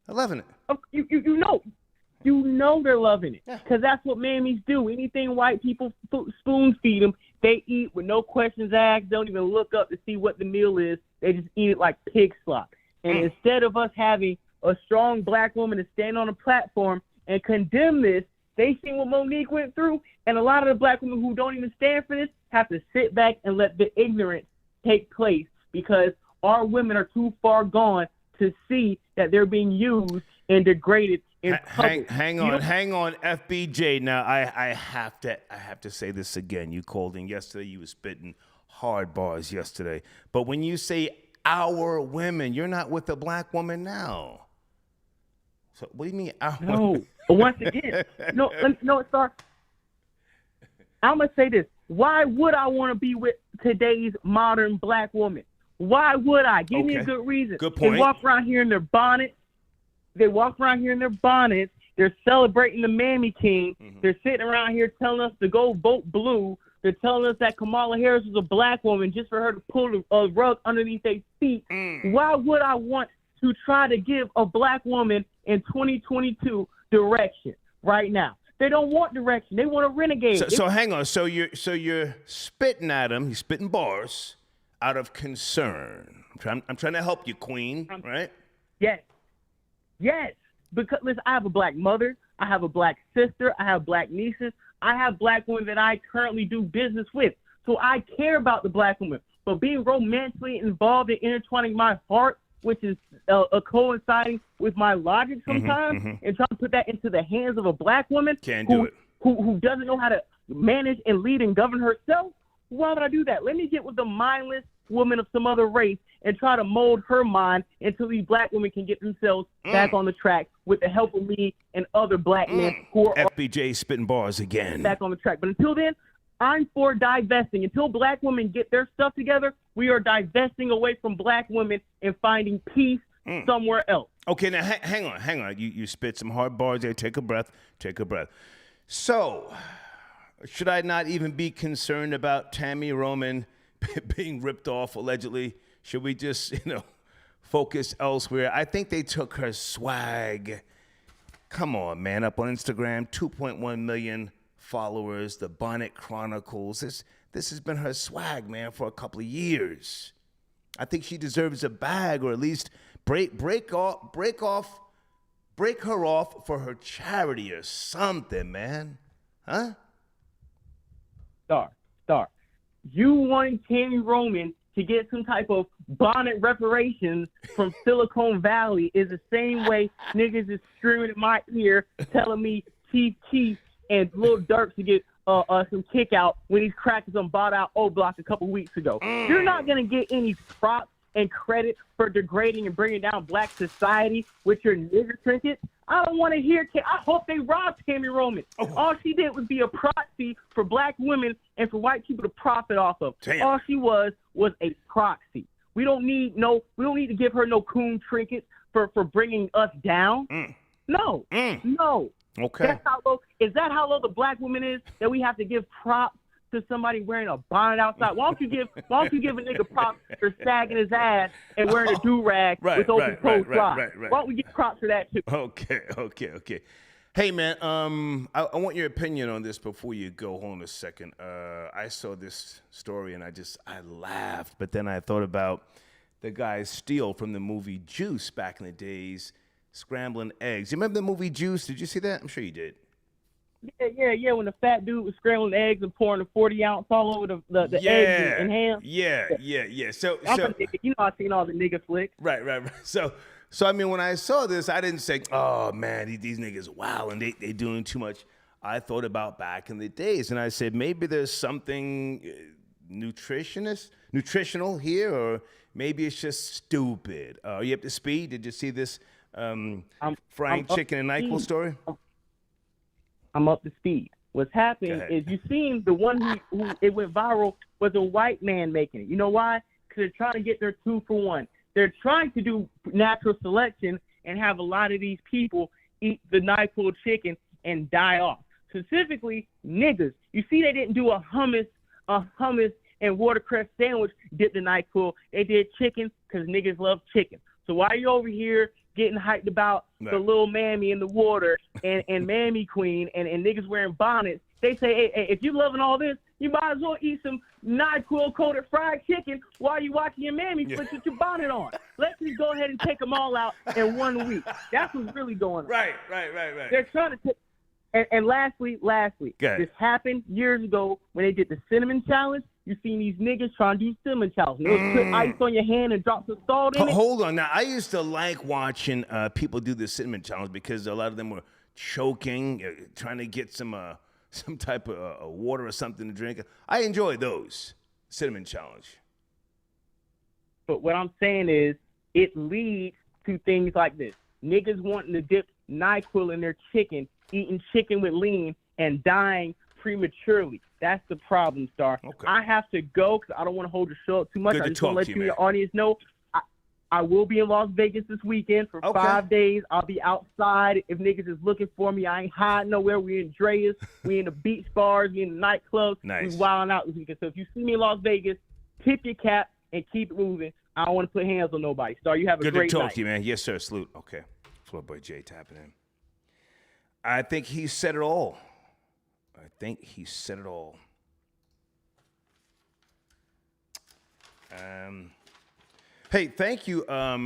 S1: They're loving it.
S11: You know they're loving it, because that's what mammies do. Anything white people spoon feed them, they eat with no questions asked. Don't even look up to see what the meal is. They just eat it like pig slop. And instead of us having a strong black woman to stand on a platform and condemn this, they seen what Monique went through, and a lot of the black women who don't even stand for this have to sit back and let the ignorance take place, because our women are too far gone to see that they're being used and degraded in public.
S1: Hang on, FBJ. Now I have to say this again. You called in yesterday. You were spitting hard bars yesterday. But when you say our women, you're not with a black woman now. So what do you mean?
S11: No, but once again, no, sir. I'm gonna say this. Why would I want to be with today's modern black woman? Why would I? Give me a good reason.
S1: Good point.
S11: They walk around here in their bonnets. They're celebrating the Mammy King. They're sitting around here telling us to go vote blue. They're telling us that Kamala Harris was a black woman just for her to pull a rug underneath their feet. Why would I want to try to give a black woman in 2022 direction right now? They don't want direction. They want a renegade.
S1: So hang on. So you're spitting at them. You're spitting bars out of concern. I'm trying to help you, Queen. Right?
S11: Yes. Because listen, I have a black mother. I have a black sister. I have black nieces. I have black women that I currently do business with. So I care about the black woman. But being romantically involved in intertwining my heart, which is coinciding with my logic sometimes, and trying to put that into the hands of a black woman who doesn't know how to manage and lead and govern herself, why would I do that? Let me get with the mindless woman of some other race and try to mold her mind until these black women can get themselves back on the track with the help of me and other black men who are
S1: FBJ spitting bars again.
S11: Back on the track. But until then, I'm for divesting. Until black women get their stuff together, we are divesting away from black women and finding peace somewhere else.
S1: Okay, now hang on. You spit some hard bars there. Take a breath. So, should I not even be concerned about Tammy Roman being ripped off allegedly? Should we just, focus elsewhere? I think they took her swag. Come on, man. Up on Instagram, 2.1 million followers. The Bonnet Chronicles. This has been her swag, man, for a couple of years. I think she deserves a bag, or at least break her off for her charity or something, man. Huh?
S11: Star. You wanting Tammy Roman to get some type of bonnet reparations from Silicon Valley is the same way niggas is screaming in my ear telling me Chief Keef and Lil Durk to get some kick out when these crackers on bought out O Block a couple weeks ago. You're not going to get any props and credit for degrading and bringing down black society with your nigger trinkets. I don't want to hear. I hope they robbed Tammy Roman. All she did was be a proxy for black women and for white people to profit off of.
S1: Damn.
S11: All she was a proxy. We don't need to give her no coon trinkets for bringing us down. No.
S1: Okay.
S11: Is that how low the black woman is, that we have to give props to somebody wearing a bonnet outside? Why don't you give a nigga props for sagging his ass and wearing a do-rag with open toe slides? Why don't we give props for that too?
S1: Okay. Hey, man, I want your opinion on this before you go. Hold on a second. I saw this story and I laughed, but then I thought about the guy Steele from the movie Juice back in the days, scrambling eggs. You remember the movie Juice? Did you see that? I'm sure you did.
S11: Yeah. When the fat dude was scrambling eggs and pouring the 40 ounce all over the eggs and ham.
S1: Yeah. So
S11: I've seen all the nigga flicks.
S1: Right. So I mean, when I saw this, I didn't say, "Oh man, these niggas wow," and they doing too much. I thought about back in the days, and I said maybe there's something nutritional here, or maybe it's just stupid. Are you up to speed? Did you see this frying chicken and Nyquil story?
S11: I'm up to speed. What's happening is you seen the one who it went viral was a white man making it. You know why? Because they're trying to get their 2-for-1. They're trying to do natural selection and have a lot of these people eat the Nyquil chicken and die off. Specifically, niggas. You see, they didn't do a hummus and watercress sandwich dipped in Nyquil. They did chicken because niggas love chicken. So why are you over here getting hyped about the little mammy in the water and mammy queen and niggas wearing bonnets? They say, hey, if you loving all this, you might as well eat some Nyquil coated fried chicken while you watching your mammy put your bonnet on. Let's just go ahead and take them all out in 1 week. That's what's really going on.
S1: Right.
S11: They're trying to take. And lastly, this happened years ago when they did the cinnamon challenge. You seen these niggas trying to do cinnamon challenge. They'll put ice on your hand and drop some salt in it.
S1: Hold on. Now, I used to like watching people do the cinnamon challenge because a lot of them were choking, trying to get some type of water or something to drink. I enjoy those cinnamon challenge.
S11: But what I'm saying is it leads to things like this. Niggas wanting to dip NyQuil in their chicken, eating chicken with lean, and dying prematurely. That's the problem, Star.
S1: Okay.
S11: I have to go because I don't want to hold the show up too much.
S1: Good
S11: I
S1: to
S11: just want to let
S1: talk to
S11: you
S1: you,
S11: and your audience know I will be in Las Vegas this weekend for 5 days. I'll be outside. If niggas is looking for me, I ain't hiding nowhere. We in Dreas. We in the beach bars. We in the nightclubs.
S1: Nice.
S11: We wilding out this weekend. So if you see me in Las Vegas, tip your cap and keep it moving. I don't want to put hands on nobody. Star, you have a great night.
S1: Good to talk to you, man. Yes, sir. Salute. Okay. Floor boy Jay tapping in. I think he said it all. Hey, thank you. I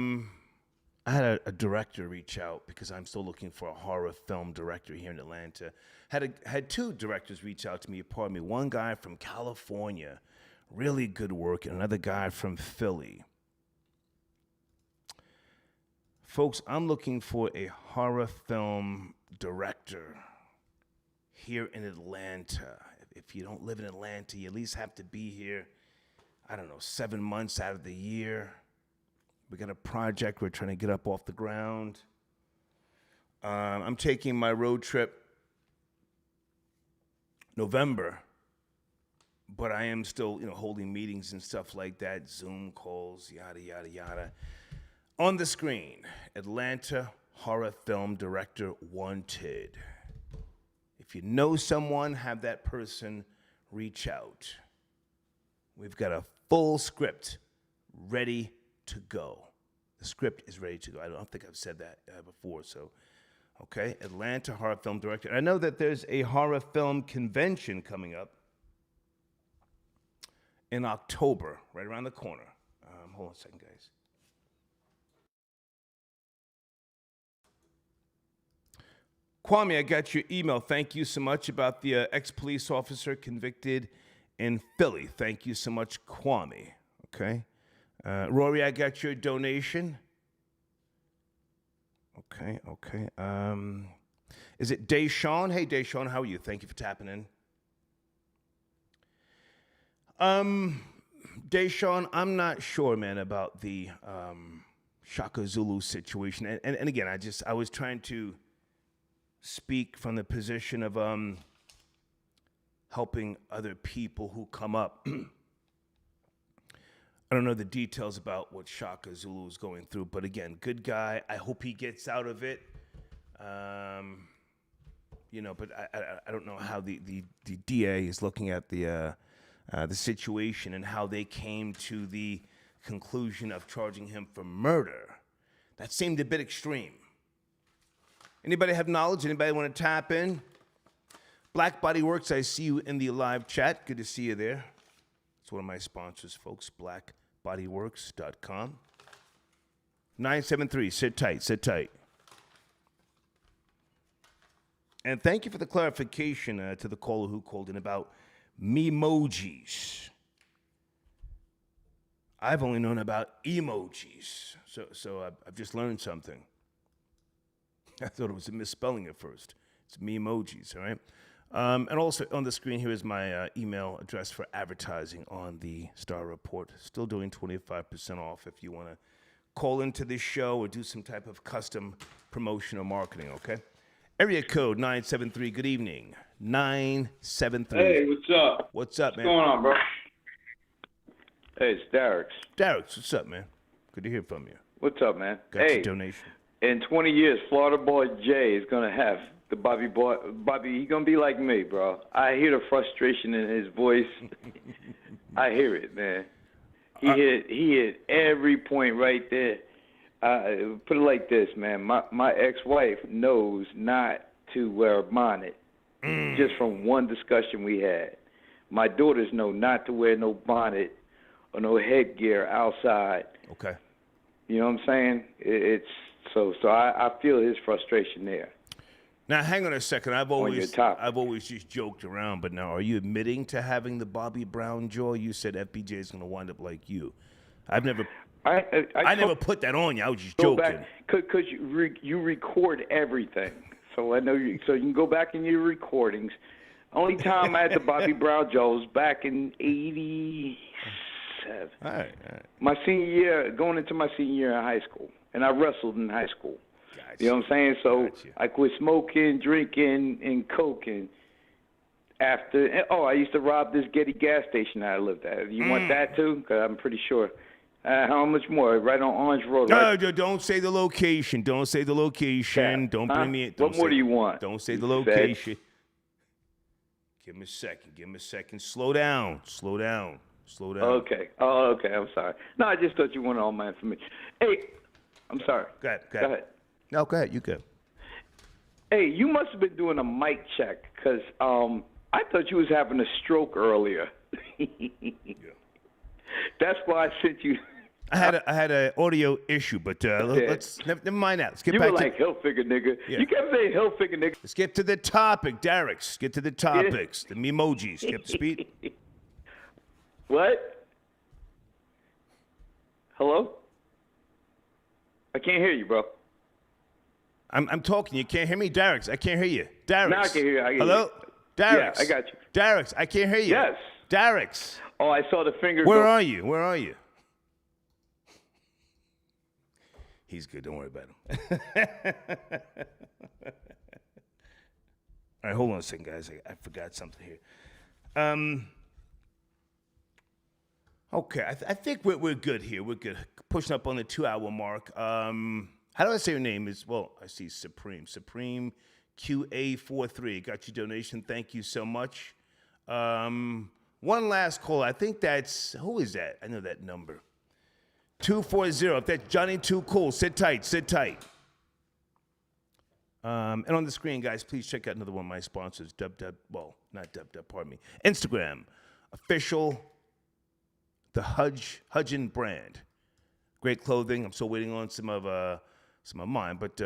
S1: had a director reach out because I'm still looking for a horror film director here in Atlanta. Had two directors reach out to me. Pardon me. One guy from California, really good work, and another guy from Philly. Folks, I'm looking for a horror film director here in Atlanta. If you don't live in Atlanta, you at least have to be here, 7 months out of the year. We got a project we're trying to get up off the ground. I'm taking my road trip November, but I am still, holding meetings and stuff like that, Zoom calls, yada, yada, yada. On the screen, Atlanta horror film director wanted. If you know someone, have that person reach out. We've got a full script ready to go. The script is ready to go. I don't think I've said that before. So, okay, Atlanta horror film director. I know that there's a horror film convention coming up in October, right around the corner. Hold on a second, guys. Kwame, I got your email. Thank you so much about the ex-police officer convicted in Philly. Thank you so much, Kwame. Okay. Rory, I got your donation. Okay. Is it Deshaun? Hey, Deshaun, how are you? Thank you for tapping in. Deshaun, I'm not sure, man, about the Shakazulu situation. And again, I was trying to speak from the position of helping other people who come up. I don't know the details about what Shakazulu is going through, but again, good guy. I hope he gets out of it. But I don't know how the DA is looking at the situation and how they came to the conclusion of charging him for murder. That seemed a bit extreme. Anybody have knowledge? Anybody want to tap in? Black Body Works, I see you in the live chat. Good to see you there. It's one of my sponsors, folks, blackbodyworks.com. 973, sit tight. And thank you for the clarification to the caller who called in about mimojis. I've only known about emojis, so I've just learned something. I thought it was a misspelling at first. It's mimojis, all right? And also on the screen here is my email address for advertising on the Star Report. Still doing 25% off if you want to call into this show or do some type of custom promotion or marketing, okay? Area code 973, good evening. 973.
S12: Hey, what's up?
S1: What's up, man?
S12: What's going on, bro? Hey, it's Derek's.
S1: Derek's, what's up, man? Good to hear from you.
S12: What's up, man?
S1: Got your donation.
S12: In 20 years, Florida boy Jay is going to have the Bobby, he's going to be like me, bro. I hear the frustration in his voice. I hear it, man. He hit every point right there. Put it like this, man. My ex-wife knows not to wear a bonnet just from one discussion we had. My daughters know not to wear no bonnet or no headgear outside.
S1: Okay.
S12: You know what I'm saying? It's so I feel his frustration there.
S1: Now, hang on a second. I've always just joked around, but now are you admitting to having the Bobby Brown jaw? You said FBJ is going to wind up like you. I've never... I never put that on you. I was just joking.
S12: Because you record everything. So I know you. So you can go back in your recordings. Only time I had the Bobby Brown jaw was back in '87.
S1: All right.
S12: My senior year, going into my senior year in high school, and I wrestled in high school.
S1: Gotcha.
S12: You know what I'm saying? So
S1: Gotcha.
S12: I quit smoking, drinking, and coking. I used to rob this Getty gas station that I lived at. You want that too? Because I'm pretty sure. How much more? Right on Orange Road.
S1: No, don't say the location. Don't say the location.
S12: Yeah.
S1: Don't bring me in.
S12: What more do you want?
S1: Don't say the location. Give me a second. Slow down.
S12: Okay. Oh, okay. I'm sorry. No, I just thought you wanted all my information. Hey, I'm sorry.
S1: Go ahead. No, go ahead. You go.
S12: Hey, you must have been doing a mic check because I thought you was having a stroke earlier.
S1: Yeah.
S12: That's why I sent you.
S1: I had an audio issue, but let's never mind that. Let's get
S12: you
S1: back
S12: were
S1: to
S12: like Hilfiger nigga.
S1: Yeah.
S12: You kept saying Hilfiger nigga.
S1: Let's get to the topic, Derek. Get to the topics. The mimojis. Skip the speed.
S12: What? Hello? I can't hear you, bro.
S1: I'm talking. You can't hear me, Derek. I can't hear you, Derek.
S12: Now I can hear you.
S1: Hello, Derek.
S12: Yeah, I got you.
S1: Derek, I can't hear you.
S12: Yes.
S1: Derek.
S12: Oh, I saw the finger.
S1: Where are you? He's good. Don't worry about him. All right, hold on a second, guys. I forgot something here. Okay, I think we're good here. We're good. Pushing up on the 2-hour mark. How do I say your name? I see Supreme QA43. Got your donation. Thank you so much. One last call. I think that's, who is that? I know that number. 240. If that's Johnny Too Cool, sit tight, sit tight. And on the screen, guys, please check out another one of my sponsors, pardon me, Instagram, official, the Hudgen brand. Great clothing. I'm still waiting on some of mine, but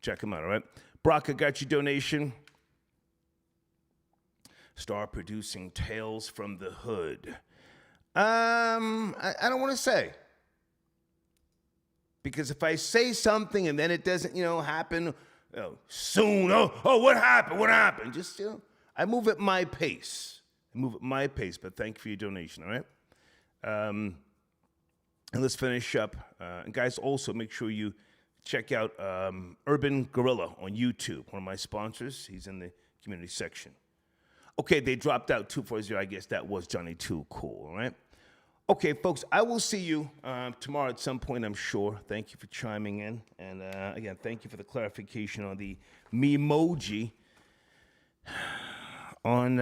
S1: check them out, all right? Brock, I got your donation. Star producing Tales from the Hood. I don't want to say. Because if I say something and then it doesn't, happen soon, what happened? What happened? Just, I move at my pace. But thank you for your donation, all right? And let's finish up. And guys, also make sure you check out Urban Gorilla on YouTube, one of my sponsors. He's in the community section. Okay, they dropped out 240. I guess that was Johnny Too Cool, all right? Okay, folks, I will see you tomorrow at some point, I'm sure. Thank you for chiming in. And again, thank you for the clarification on the mimoji on